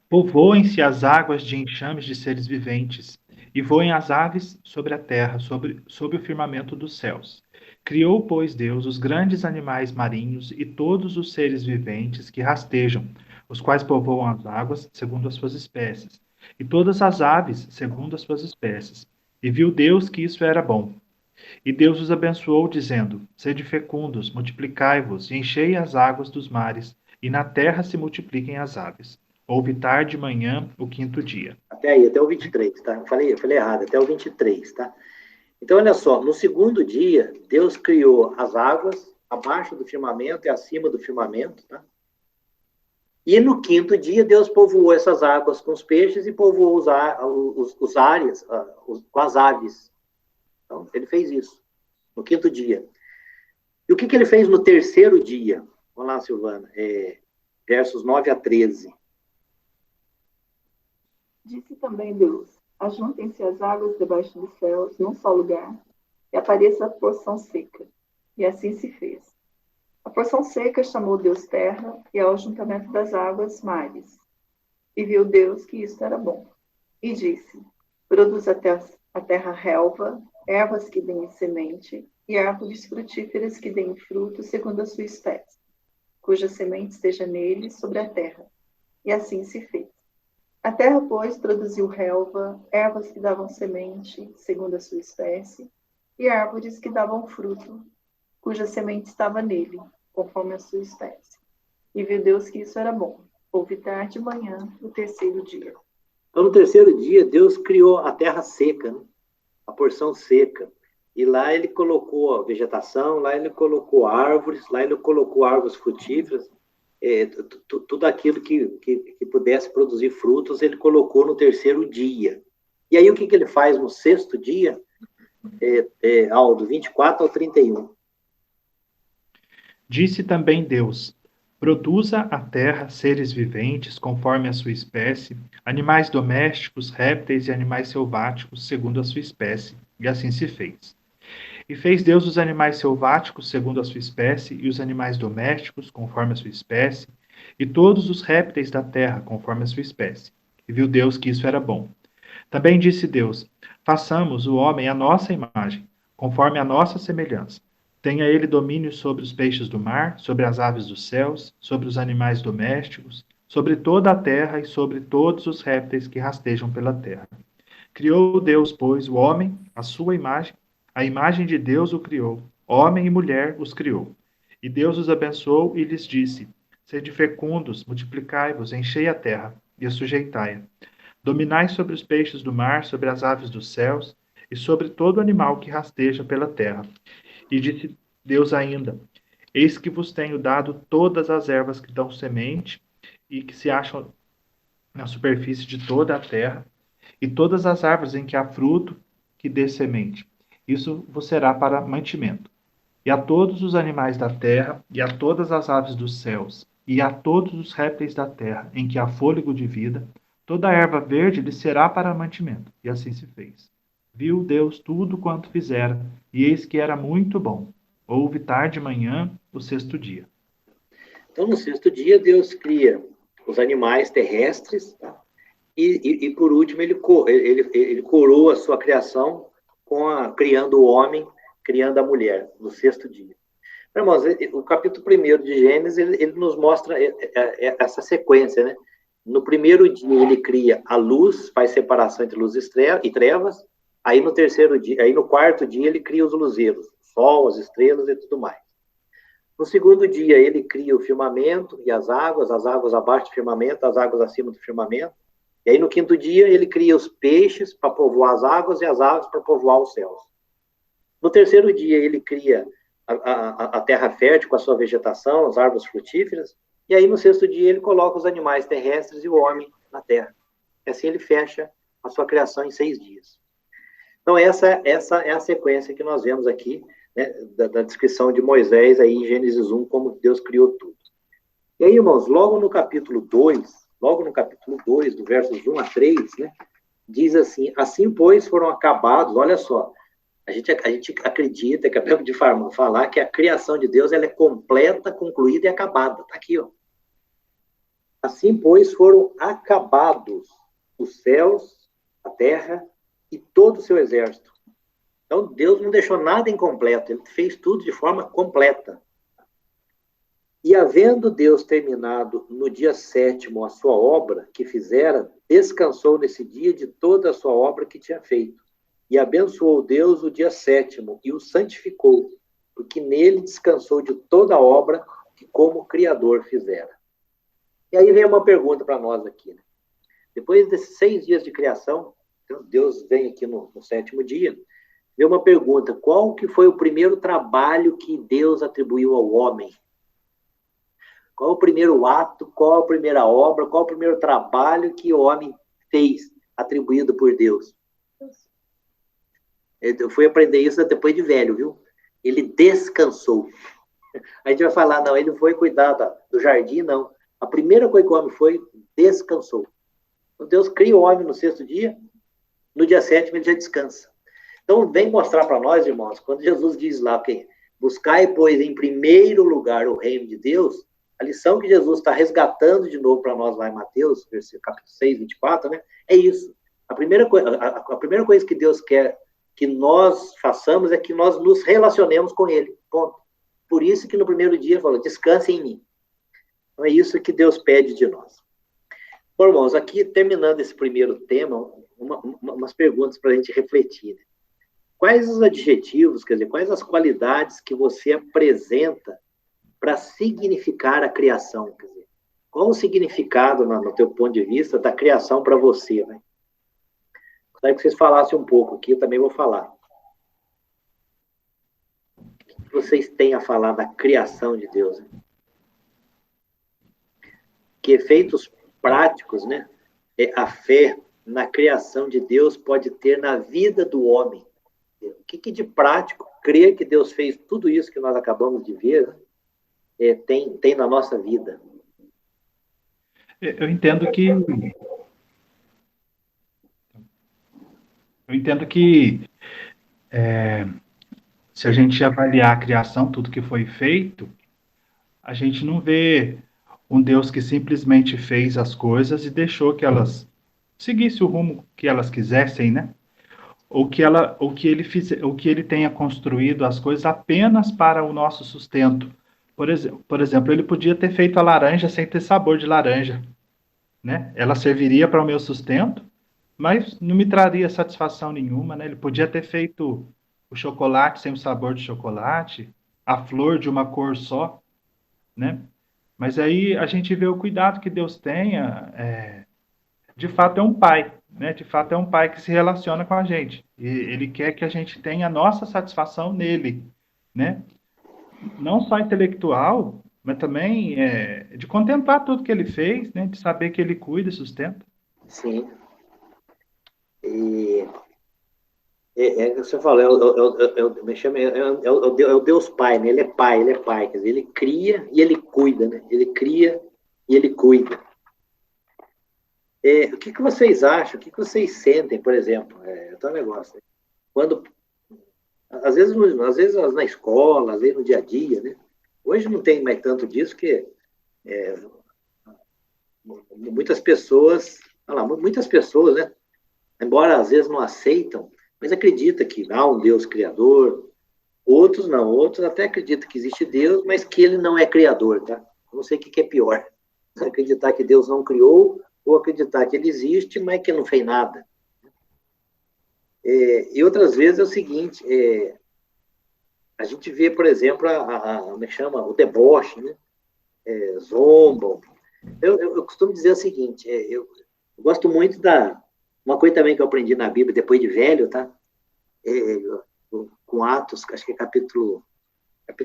povoem-se as águas de enxames de seres viventes, e voem as aves sobre a terra, sob o firmamento dos céus. Criou, pois, Deus os grandes animais marinhos e todos os seres viventes que rastejam, os quais povoam as águas segundo as suas espécies, e todas as aves segundo as suas espécies. E viu Deus que isso era bom. E Deus os abençoou, dizendo, sede fecundos, multiplicai-vos, e enchei as águas dos mares, e na terra se multipliquem as aves. Houve tarde e manhã, o quinto dia. Até aí, até o 23, tá? Eu falei errado, até o 23, tá? Então, olha só, no segundo dia, Deus criou as águas, abaixo do firmamento e acima do firmamento, tá? E no quinto dia, Deus povoou essas águas com os peixes e povoou os ares com as aves. Então, ele fez isso no quinto dia. E o que ele fez no terceiro dia? Vamos lá, Silvana. Versos 9 a 13. Disse também Deus: ajuntem-se as águas debaixo dos céus num só lugar, e apareça a porção seca. E assim se fez. A porção seca chamou Deus terra, e ao ajuntamento das águas, mares. E viu Deus que isto era bom. E disse: produz a terra relva, ervas que deem semente, e árvores frutíferas que deem fruto segundo a sua espécie, cuja semente esteja nele sobre a terra. E assim se fez. A terra, pois, produziu relva, ervas que davam semente, segundo a sua espécie, e árvores que davam fruto, cuja semente estava nele, conforme a sua espécie. E viu Deus que isso era bom. Houve tarde e manhã, o terceiro dia. Então, no terceiro dia, Deus criou a terra seca, né? A porção seca. E lá ele colocou a vegetação, lá ele colocou árvores, lá ele colocou árvores frutíferas, tudo aquilo que pudesse produzir frutos, ele colocou no terceiro dia. E aí o que ele faz no sexto dia? Do 24 ao 31. Disse também Deus: produza a terra seres viventes conforme a sua espécie, animais domésticos, répteis e animais selváticos segundo a sua espécie. E assim se fez. E fez Deus os animais selváticos segundo a sua espécie, e os animais domésticos conforme a sua espécie, e todos os répteis da terra conforme a sua espécie. E viu Deus que isso era bom. Também disse Deus: façamos o homem à nossa imagem, conforme a nossa semelhança. Tenha ele domínio sobre os peixes do mar, sobre as aves dos céus, sobre os animais domésticos, sobre toda a terra e sobre todos os répteis que rastejam pela terra. Criou Deus, pois, o homem, à sua imagem, a imagem de Deus o criou, homem e mulher os criou. E Deus os abençoou e lhes disse: sede fecundos, multiplicai-vos, enchei a terra e a sujeitai-a. Dominai sobre os peixes do mar, sobre as aves dos céus e sobre todo animal que rasteja pela terra. E disse Deus ainda: eis que vos tenho dado todas as ervas que dão semente e que se acham na superfície de toda a terra, e todas as árvores em que há fruto que dê semente. Isso vos será para mantimento. E a todos os animais da terra, e a todas as aves dos céus, e a todos os répteis da terra, em que há fôlego de vida, toda a erva verde lhe será para mantimento. E assim se fez. Viu Deus tudo quanto fizera, e eis que era muito bom. Houve tarde e manhã, o sexto dia. Então, no sexto dia, Deus cria os animais terrestres, tá? E por último, ele coroa a sua criação criando o homem, criando a mulher, no sexto dia. Irmãos, o capítulo 1 de Gênesis, ele nos mostra essa sequência, né? No primeiro dia, ele cria a luz, faz separação entre luz e trevas. Aí no terceiro dia, aí no quarto dia, ele cria os luzeiros, o sol, as estrelas e tudo mais. No segundo dia, ele cria o firmamento e as águas abaixo do firmamento, as águas acima do firmamento. E aí, no quinto dia, ele cria os peixes para povoar as águas e as aves para povoar os céus. No terceiro dia, ele cria a terra fértil com a sua vegetação, as árvores frutíferas. E aí, no sexto dia, ele coloca os animais terrestres e o homem na terra. E assim ele fecha a sua criação em 6 dias. Então, essa é a sequência que nós vemos aqui, né, da descrição de Moisés aí em Gênesis 1, como Deus criou tudo. E aí, irmãos, logo no capítulo 2, do versos 1 a 3, né, diz assim: assim, pois, foram acabados, olha só, a gente acredita, que acabamos de falar, que a criação de Deus ela é completa, concluída e acabada. Está aqui, ó. Assim, pois, foram acabados os céus, a terra e todo o seu exército. Então, Deus não deixou nada incompleto, ele fez tudo de forma completa. E havendo Deus terminado no dia 7º a sua obra que fizera, descansou nesse dia de toda a sua obra que tinha feito. E abençoou Deus o dia 7º e o santificou, porque nele descansou de toda a obra que como Criador fizera. E aí vem uma pergunta para nós aqui, né? Depois desses 6 dias de criação, Deus vem aqui no 7º dia, Veio uma pergunta: qual que foi o primeiro trabalho que Deus atribuiu ao homem? Qual o primeiro ato, qual a primeira obra, qual o primeiro trabalho que o homem fez, atribuído por Deus? Eu fui aprender isso depois de velho, viu? Ele descansou. A gente vai falar, não, ele não foi cuidar do jardim, não. A primeira coisa que o homem foi, descansou. Então, Deus cria o homem no 6º dia, no dia 7º ele já descansa. Então, vem mostrar para nós, irmãos, quando Jesus diz lá que buscai, pois, em primeiro lugar o reino de Deus, a lição que Jesus está resgatando de novo para nós lá em Mateus, capítulo 6, 24, né? É isso. A primeira coisa que Deus quer que nós façamos é que nós nos relacionemos com Ele. Ponto. Por isso que no primeiro dia ele falou, descanse em mim. Então é isso que Deus pede de nós. Bom, irmãos, aqui terminando esse primeiro tema, umas perguntas para a gente refletir. Né? Quais os adjetivos, quer dizer, quais as qualidades que você apresenta para significar a criação? Quer dizer, qual o significado, no teu ponto de vista, da criação para você? Né? Gostaria que vocês falassem um pouco aqui, eu também vou falar. O que vocês têm a falar da criação de Deus? Né? Que efeitos práticos, né, a fé na criação de Deus pode ter na vida do homem? O que de prático crer que Deus fez tudo isso que nós acabamos de ver, né, tem na nossa vida? Eu entendo que se a gente avaliar a criação, tudo que foi feito, a gente não vê um Deus que simplesmente fez as coisas e deixou que elas seguissem o rumo que elas quisessem, né? Ou que ele tenha construído as coisas apenas para o nosso sustento. Por exemplo, ele podia ter feito a laranja sem ter sabor de laranja, né? Ela serviria para o meu sustento, mas não me traria satisfação nenhuma, né? Ele podia ter feito o chocolate sem o sabor de chocolate, a flor de uma cor só, né? Mas aí a gente vê o cuidado que Deus tenha, de fato é um pai, né? De fato é um pai que se relaciona com a gente. E ele quer que a gente tenha a nossa satisfação nele, né? Não só intelectual, mas também de contemplar tudo que ele fez, né? De saber que ele cuida e sustenta. Sim. E você fala, me chama, é o Deus Pai, né? Ele é pai, quer dizer, ele cria e ele cuida, né? Ele cria e ele cuida. O que vocês acham, o que vocês sentem, por exemplo, é um negócio, né? Quando, às vezes na escola, às vezes no dia a dia, né? Hoje não tem mais tanto disso, que muitas pessoas, né? Embora às vezes não aceitam, mas acreditam que há um Deus criador. Outros não, outros até acreditam que existe Deus, mas que ele não é criador, tá? Eu não sei o que é pior. Acreditar que Deus não criou, ou acreditar que ele existe, mas que não fez nada. E outras vezes é o seguinte, a gente vê, por exemplo, como é que chama? O deboche, né? Zombam. Eu costumo dizer o seguinte, eu gosto muito uma coisa também que eu aprendi na Bíblia, depois de velho, tá? Com Atos, acho que é capítulo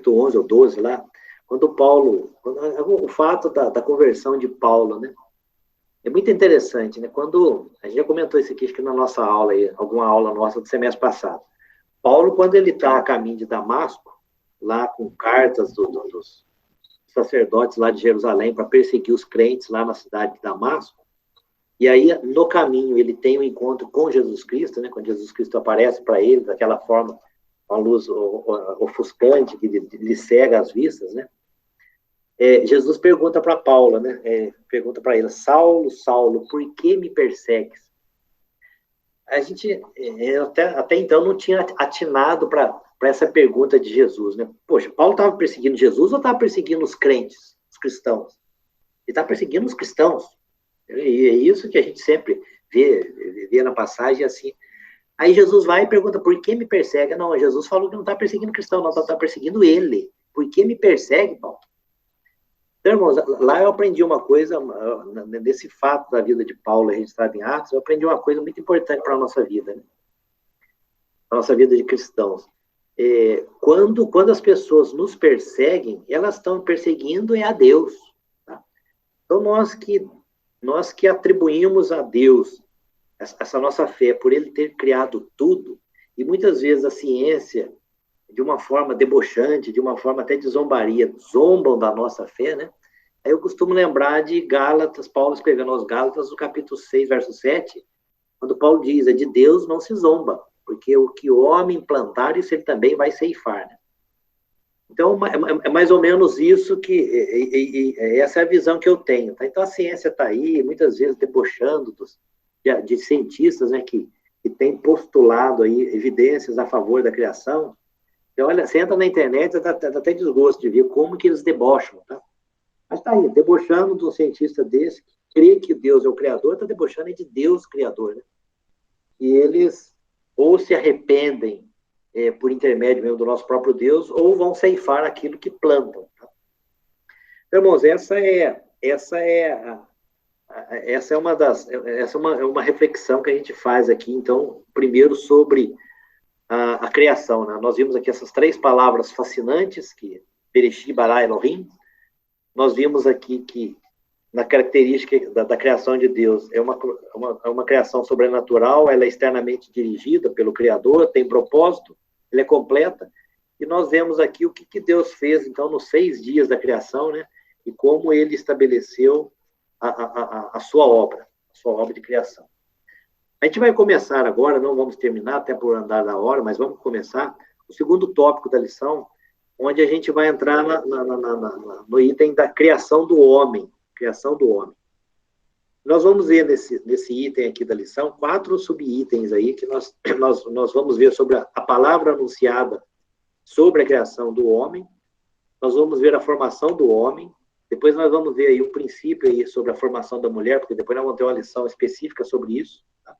11 ou 12 lá, o fato da conversão de Paulo, né? É muito interessante, né? Quando a gente já comentou isso aqui, acho que na nossa aula, alguma aula nossa do semestre passado. Paulo, quando ele está a caminho de Damasco, lá com cartas dos sacerdotes lá de Jerusalém para perseguir os crentes lá na cidade de Damasco, e aí no caminho ele tem um encontro com Jesus Cristo, né? Quando Jesus Cristo aparece para ele daquela forma, uma luz ofuscante que lhe cega as vistas, né? Jesus pergunta para Paulo, né? Pergunta para ele: Saulo, Saulo, por que me persegues? A gente até então não tinha atinado para essa pergunta de Jesus, né? Poxa, Paulo estava perseguindo Jesus ou estava perseguindo os crentes, os cristãos? Ele está perseguindo os cristãos. E é isso que a gente sempre vê na passagem assim. Aí Jesus vai e pergunta: por que me persegue? Não, Jesus falou que não está perseguindo cristão, não, está perseguindo ele. Por que me persegue, Paulo? Então, irmãos, lá eu aprendi uma coisa, nesse fato da vida de Paulo registrado em Atos, eu aprendi uma coisa muito importante para a nossa vida. Né? a nossa vida de cristãos. Quando as pessoas nos perseguem, elas estão perseguindo a Deus. Tá? Então, nós que atribuímos a Deus essa nossa fé, por Ele ter criado tudo, e muitas vezes a ciência, de uma forma debochante, de uma forma até de zombaria, zombam da nossa fé, né? Aí eu costumo lembrar de Gálatas, Paulo escrevendo aos Gálatas, no capítulo 6, verso 7, quando Paulo diz, de Deus não se zomba, porque o que o homem plantar, isso ele também vai ceifar, né? Então, é mais ou menos isso essa é a visão que eu tenho. Tá? Então, a ciência está aí, muitas vezes debochando de cientistas, né, que têm postulado aí evidências a favor da criação. Então, olha, você entra na internet, dá até desgosto de ver como que eles debocham, tá? Mas está aí, debochando de um cientista desse, que crê que Deus é o Criador, está debochando de Deus Criador, né? E eles ou se arrependem por intermédio mesmo do nosso próprio Deus, ou vão ceifar aquilo que plantam. Tá? Então, irmãos, essa é uma reflexão que a gente faz aqui, então, primeiro sobre a criação. Né? Nós vimos aqui essas 3 palavras fascinantes, que Bereshit, Bara, Elohim. Nós vimos aqui que, na característica da criação de Deus, é uma criação sobrenatural, ela é externamente dirigida pelo Criador, tem propósito, ela é completa, e nós vemos aqui o que Deus fez, então, nos 6 dias da criação, né, e como ele estabeleceu a sua obra de criação. A gente vai começar agora, não vamos terminar, até por andar da hora, mas vamos começar o segundo tópico da lição, onde a gente vai entrar no item da criação do homem. Criação do homem. Nós vamos ver nesse item aqui da lição 4 subitens aí que nós vamos ver sobre a palavra anunciada sobre a criação do homem. Nós vamos ver a formação do homem. Depois nós vamos ver aí um princípio aí sobre a formação da mulher, porque depois nós vamos ter uma lição específica sobre isso. Tá?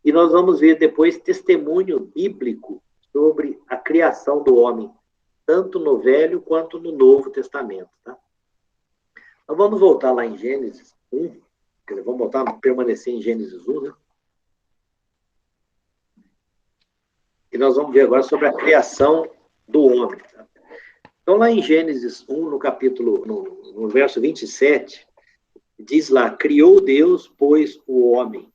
E nós vamos ver depois testemunho bíblico sobre a criação do homem, tanto no Velho quanto no Novo Testamento. Tá? Então, vamos voltar lá em Gênesis 1. Vamos permanecer em Gênesis 1, né? E nós vamos ver agora sobre a criação do homem. Tá? Então, lá em Gênesis 1, no verso 27, diz lá, criou Deus, pois, o homem.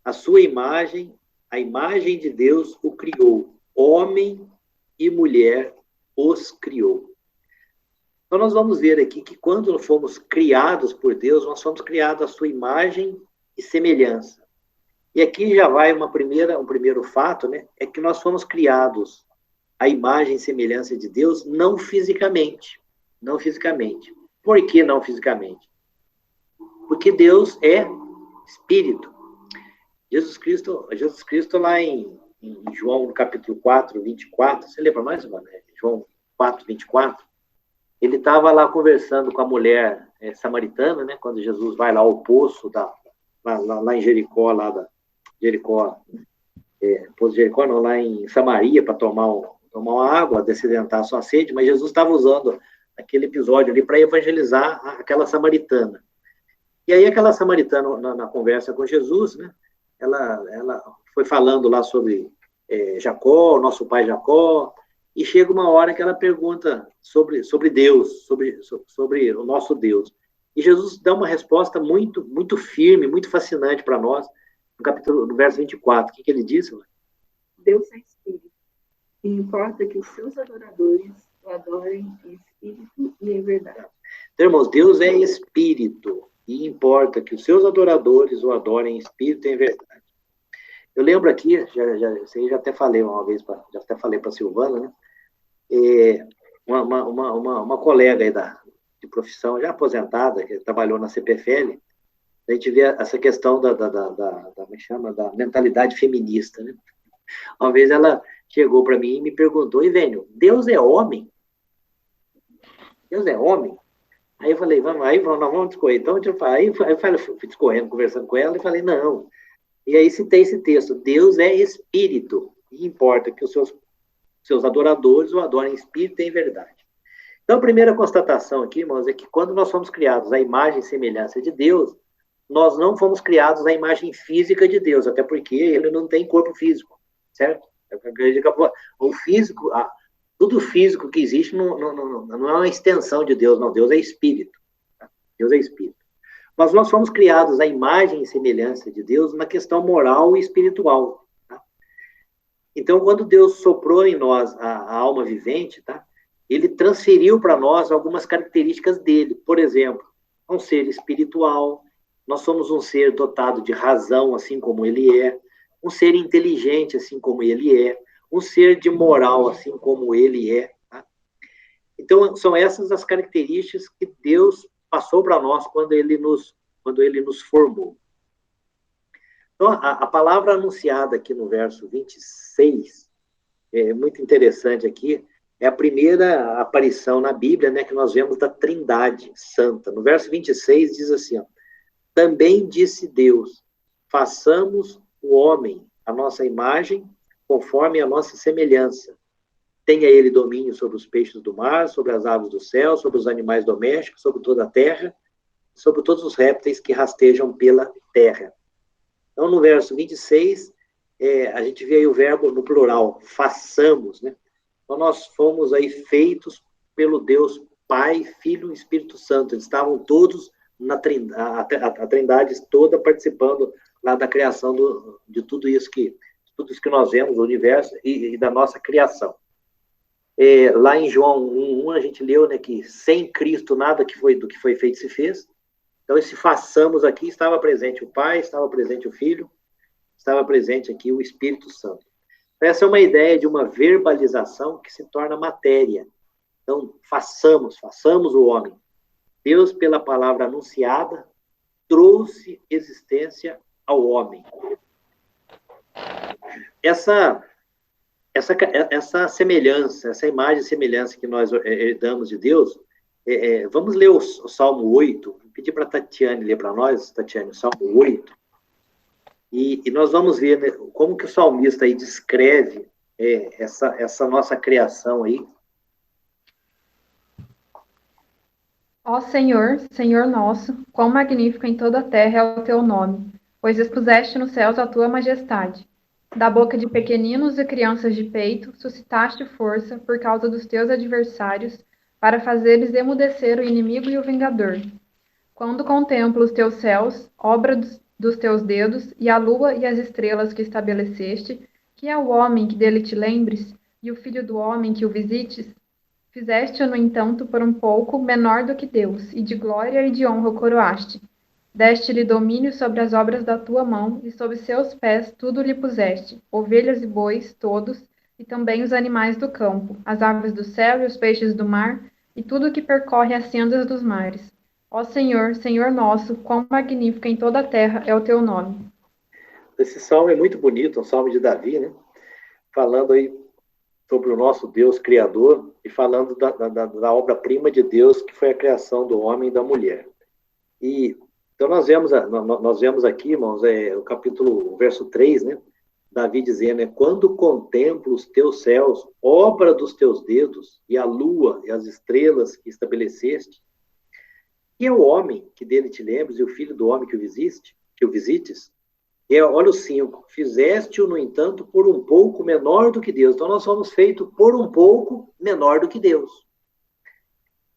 A sua imagem, a imagem de Deus o criou. Homem e mulher os criou. Então, nós vamos ver aqui que quando fomos criados por Deus, nós fomos criados à sua imagem e semelhança. E aqui já vai um primeiro fato, né? É que nós fomos criados à imagem e semelhança de Deus, não fisicamente. Não fisicamente. Por que não fisicamente? Porque Deus é Espírito. Jesus Cristo lá em João, no capítulo 4, 24, você lembra mais, mano? João 4, 24, ele estava lá conversando com a mulher samaritana, né? Quando Jesus vai lá ao poço, lá em Jericó, poço de Jericó, não, lá em Samaria, para tomar uma água, descidentar a sua sede, mas Jesus estava usando aquele episódio ali para evangelizar aquela samaritana. E aí aquela samaritana, na conversa com Jesus, né? Ela foi falando lá sobre Jacó, nosso pai Jacó, e chega uma hora que ela pergunta sobre Deus, sobre o nosso Deus. E Jesus dá uma resposta muito, muito firme, muito fascinante para nós, no verso 24. O que ele diz? Deus é Espírito, e importa que os seus adoradores o adorem em Espírito e em verdade. Então, irmãos, Deus é Espírito, e importa que os seus adoradores o adorem em Espírito e em verdade. Eu lembro aqui, já até falei uma vez, já até falei para a Silvana, né? Uma colega aí de profissão, já aposentada, que trabalhou na CPFL, a gente vê essa questão da mentalidade feminista, né? Uma vez ela chegou para mim e me perguntou, Ivênio, Deus é homem? Deus é homem? Aí eu falei, nós vamos discorrer. Então, eu fui discorrendo, conversando com ela, e falei, não. E aí citei esse texto, Deus é Espírito, e importa que os seus adoradores o adorem em Espírito e em verdade. Então, a primeira constatação aqui, irmãos, é que quando nós fomos criados à imagem e semelhança de Deus, nós não fomos criados à imagem física de Deus, até porque ele não tem corpo físico, certo? O físico, tudo físico que existe não é uma extensão de Deus, não. Deus é espírito. Tá? Deus é espírito. Mas nós fomos criados à imagem e semelhança de Deus na questão moral e espiritual. Tá? Então, quando Deus soprou em nós a alma vivente, tá? Ele transferiu para nós algumas características dele. Por exemplo, um ser espiritual, nós somos um ser dotado de razão, assim como ele é, um ser inteligente, assim como ele é, um ser de moral, assim como ele é. Tá? Então, são essas as características que Deus passou para nós quando ele nos formou. Então, a palavra anunciada aqui no verso 26, é muito interessante aqui, é a primeira aparição na Bíblia, né, que nós vemos da Trindade Santa. No verso 26 diz assim, ó, também disse Deus, façamos o homem a nossa imagem, conforme a nossa semelhança. Tenha ele domínio sobre os peixes do mar, sobre as aves do céu, sobre os animais domésticos, sobre toda a terra, sobre todos os répteis que rastejam pela terra. Então, no verso 26, a gente vê aí o verbo no plural, façamos, né? Então, nós fomos aí feitos pelo Deus Pai, Filho e Espírito Santo. Eles estavam todos na Trindade, a Trindade toda participando lá da criação de tudo isso que nós vemos, do universo e da nossa criação. Lá em João 1:1, a gente leu, né, que sem Cristo nada do que foi feito se fez. Então, esse façamos aqui, estava presente o Pai, estava presente o Filho, estava presente aqui o Espírito Santo. Essa é uma ideia de uma verbalização que se torna matéria. Então, façamos o homem. Deus, pela palavra anunciada, trouxe existência ao homem. Essa semelhança, essa imagem e semelhança que nós herdamos de Deus, vamos ler o Salmo 8, vou pedir para a Tatiane ler para nós, Tatiane, o Salmo 8, e nós vamos ver, né, como que o salmista aí descreve essa nossa criação aí. Ó Senhor, Senhor nosso, quão magnífico em toda a terra é o teu nome, pois expuseste nos céus a tua majestade. Da boca de pequeninos e crianças de peito, suscitaste força por causa dos teus adversários, para fazeres emudecer o inimigo e o vingador. Quando contemplo os teus céus, obra dos teus dedos, e a lua e as estrelas que estabeleceste, que é o homem que dele te lembres, e o filho do homem que o visites, fizeste-o, no entanto, por um pouco menor do que Deus, e de glória e de honra o coroaste. Deste-lhe domínio sobre as obras da tua mão, e sob seus pés tudo lhe puseste, ovelhas e bois, todos, e também os animais do campo, as aves do céu e os peixes do mar, e tudo que percorre as sendas dos mares. Ó Senhor, Senhor nosso, quão magnífico em toda a terra é o teu nome. Esse salmo é muito bonito, um salmo de Davi, né? Falando aí sobre o nosso Deus Criador e falando da obra-prima de Deus, que foi a criação do homem e da mulher. Então, nós vemos aqui, irmãos, o verso 3, né? Davi dizendo, quando contemplo os teus céus, obra dos teus dedos, e a lua e as estrelas que estabeleceste, e é o homem que dele te lembres, e o filho do homem que o visites, olha o 5, fizeste-o, no entanto, por um pouco menor do que Deus. Então, nós somos feitos por um pouco menor do que Deus.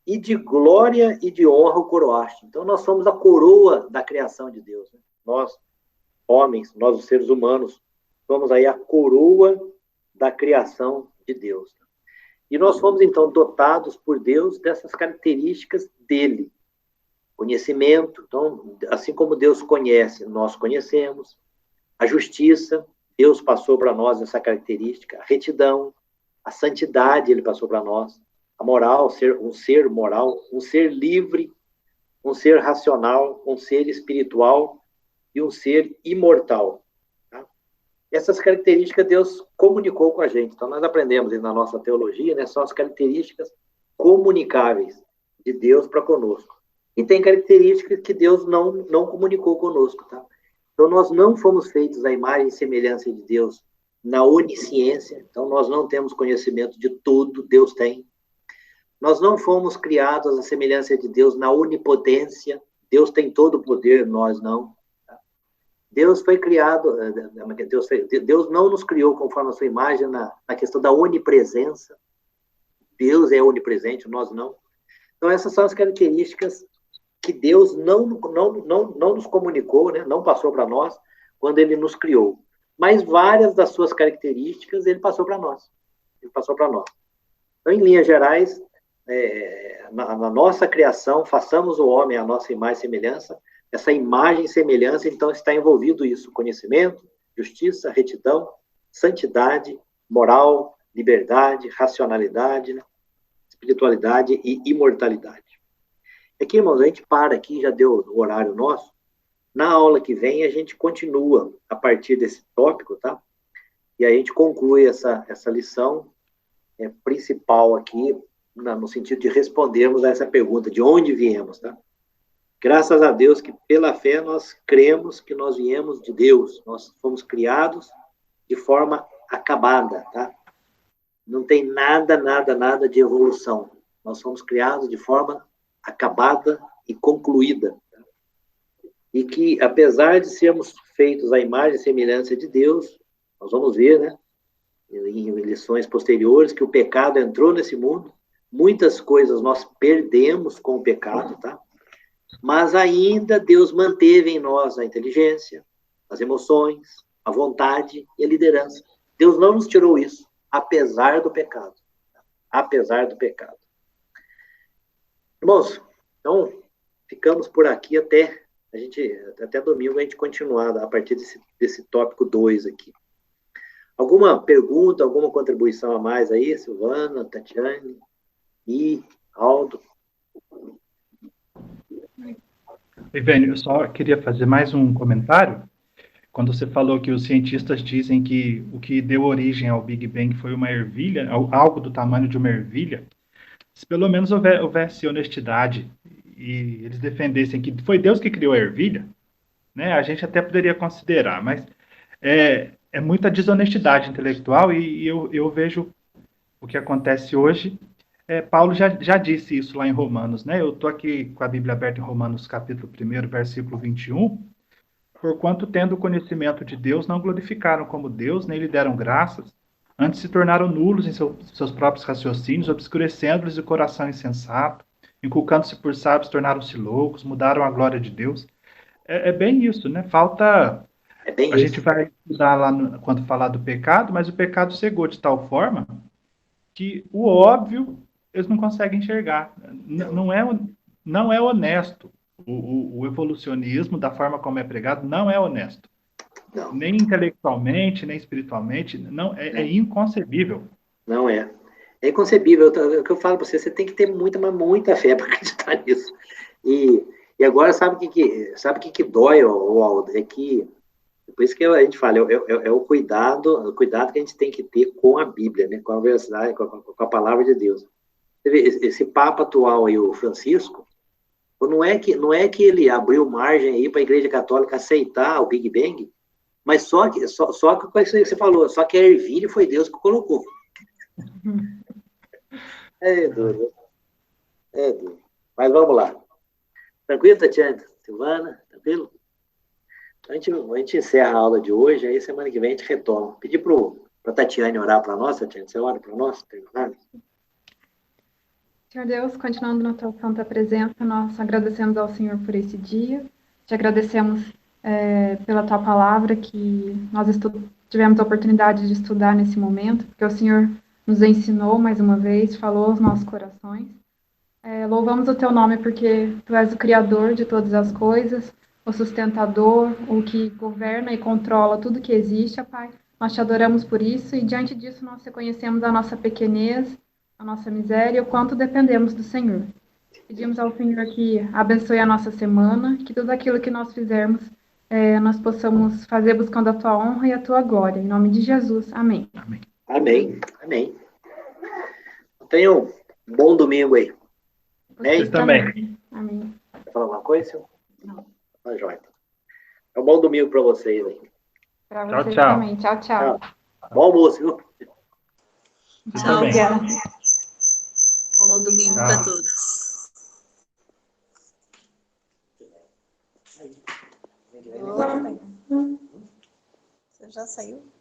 E de glória e de honra o coroaste. Então, nós somos a coroa da criação de Deus. Né? Nós, homens, nós os seres humanos, somos aí a coroa da criação de Deus. E nós fomos, então, dotados por Deus dessas características dele. Conhecimento, então, assim como Deus conhece, nós conhecemos. A justiça, Deus passou para nós essa característica. A retidão, a santidade, ele passou para nós. A moral, um ser moral, um ser livre, um ser racional, um ser espiritual e um ser imortal. Tá? Essas características Deus comunicou com a gente. Então, nós aprendemos na nossa teologia, né, são as características comunicáveis de Deus para conosco. E tem características que Deus não comunicou conosco. Tá? Então, nós não fomos feitos à imagem e semelhança de Deus na onisciência. Então, nós não temos conhecimento de tudo, Deus tem. Nós não fomos criados à semelhança de Deus na onipotência. Deus tem todo o poder, nós não. Tá? Deus foi criado, Deus não nos criou conforme a sua imagem na questão da onipresença. Deus é onipresente, nós não. Então, essas são as características que Deus não nos comunicou, né? Não passou para nós quando ele nos criou. Mas várias das suas características ele passou para nós. Ele passou para nós. Então, em linhas gerais, na nossa criação, façamos o homem à nossa imagem e semelhança. Essa imagem e semelhança, então, está envolvido isso: conhecimento, justiça, retidão, santidade, moral, liberdade, racionalidade, né? Espiritualidade e imortalidade. Aqui, irmãos, a gente para aqui, já deu o horário nosso. Na aula que vem, a gente continua a partir desse tópico, tá? E a gente conclui essa lição principal aqui, no sentido de respondermos a essa pergunta, de onde viemos, tá? Graças a Deus que, pela fé, nós cremos que nós viemos de Deus. Nós fomos criados de forma acabada, tá? Não tem nada de evolução. Nós fomos criados de forma acabada e concluída. Tá? E que, apesar de sermos feitos à imagem e semelhança de Deus, nós vamos ver, né, em lições posteriores, que o pecado entrou nesse mundo. Muitas coisas nós perdemos com o pecado, tá? Mas ainda Deus manteve em nós a inteligência, as emoções, a vontade e a liderança. Deus não nos tirou isso, apesar do pecado. Apesar do pecado. Irmãos, então, ficamos por aqui até domingo a gente continuar a partir desse tópico 2 aqui. Alguma pergunta, alguma contribuição a mais aí, Silvana, Tatiane, Aldo? Ivênio, eu só queria fazer mais um comentário. Quando você falou que os cientistas dizem que o que deu origem ao Big Bang foi uma ervilha, algo do tamanho de uma ervilha, se pelo menos houvesse honestidade e eles defendessem que foi Deus que criou a ervilha, né, a gente até poderia considerar, mas é muita desonestidade intelectual e eu vejo o que acontece hoje. Paulo já disse isso lá em Romanos, né? Eu estou aqui com a Bíblia aberta em Romanos, capítulo 1, versículo 21. Porquanto, tendo conhecimento de Deus, não glorificaram como Deus, nem lhe deram graças, antes se tornaram nulos em seus próprios raciocínios, obscurecendo-lhes o coração insensato, inculcando-se por sábios, tornaram-se loucos, mudaram a glória de Deus. É bem isso, né? Falta... a gente vai estudar lá quando falar do pecado, mas o pecado cegou de tal forma que o óbvio eles não conseguem enxergar. Não é honesto. O evolucionismo, da forma como é pregado, não é honesto. Não. Nem intelectualmente, nem espiritualmente. Não, é inconcebível. Não é. É inconcebível. O que eu falo para você, você tem que ter muita fé para acreditar nisso. E agora, sabe o que dói, Aldo? É que, por isso que a gente fala, é o cuidado que a gente tem que ter com a Bíblia, né? Com a verdade, com a palavra de Deus. Você vê, esse Papa atual aí, o Francisco, não é que ele abriu margem aí para a Igreja Católica aceitar o Big Bang, mas só que você falou, só que a ervilha foi Deus que colocou. É duro. Mas vamos lá. Tranquilo, Tatiana? Silvana? Tranquilo? A gente encerra a aula de hoje, aí semana que vem a gente retoma. Pedir para a Tatiane orar para nós, Tatiane, você ora para nós? Senhor Deus, continuando na tua santa presença, nós agradecemos ao Senhor por esse dia, te agradecemos pela tua palavra que nós tivemos a oportunidade de estudar nesse momento, porque o Senhor nos ensinou mais uma vez, falou aos nossos corações. Louvamos o teu nome porque tu és o Criador de todas as coisas, o sustentador, o que governa e controla tudo que existe, Pai. Nós te adoramos por isso e diante disso nós reconhecemos a nossa pequenez, a nossa miséria e o quanto dependemos do Senhor. Pedimos ao Senhor que abençoe a nossa semana, que tudo aquilo que nós fizermos, nós possamos fazer buscando a tua honra e a tua glória. Em nome de Jesus. Amém. Amém. Tenha um bom domingo aí. Vocês também. Amém. Quer falar alguma coisa, senhor? Não. Tá jóia. É um bom domingo para vocês aí. Para vocês também. Tchau. Bom almoço, viu? Tchau. Bom domingo para todos. Já saiu?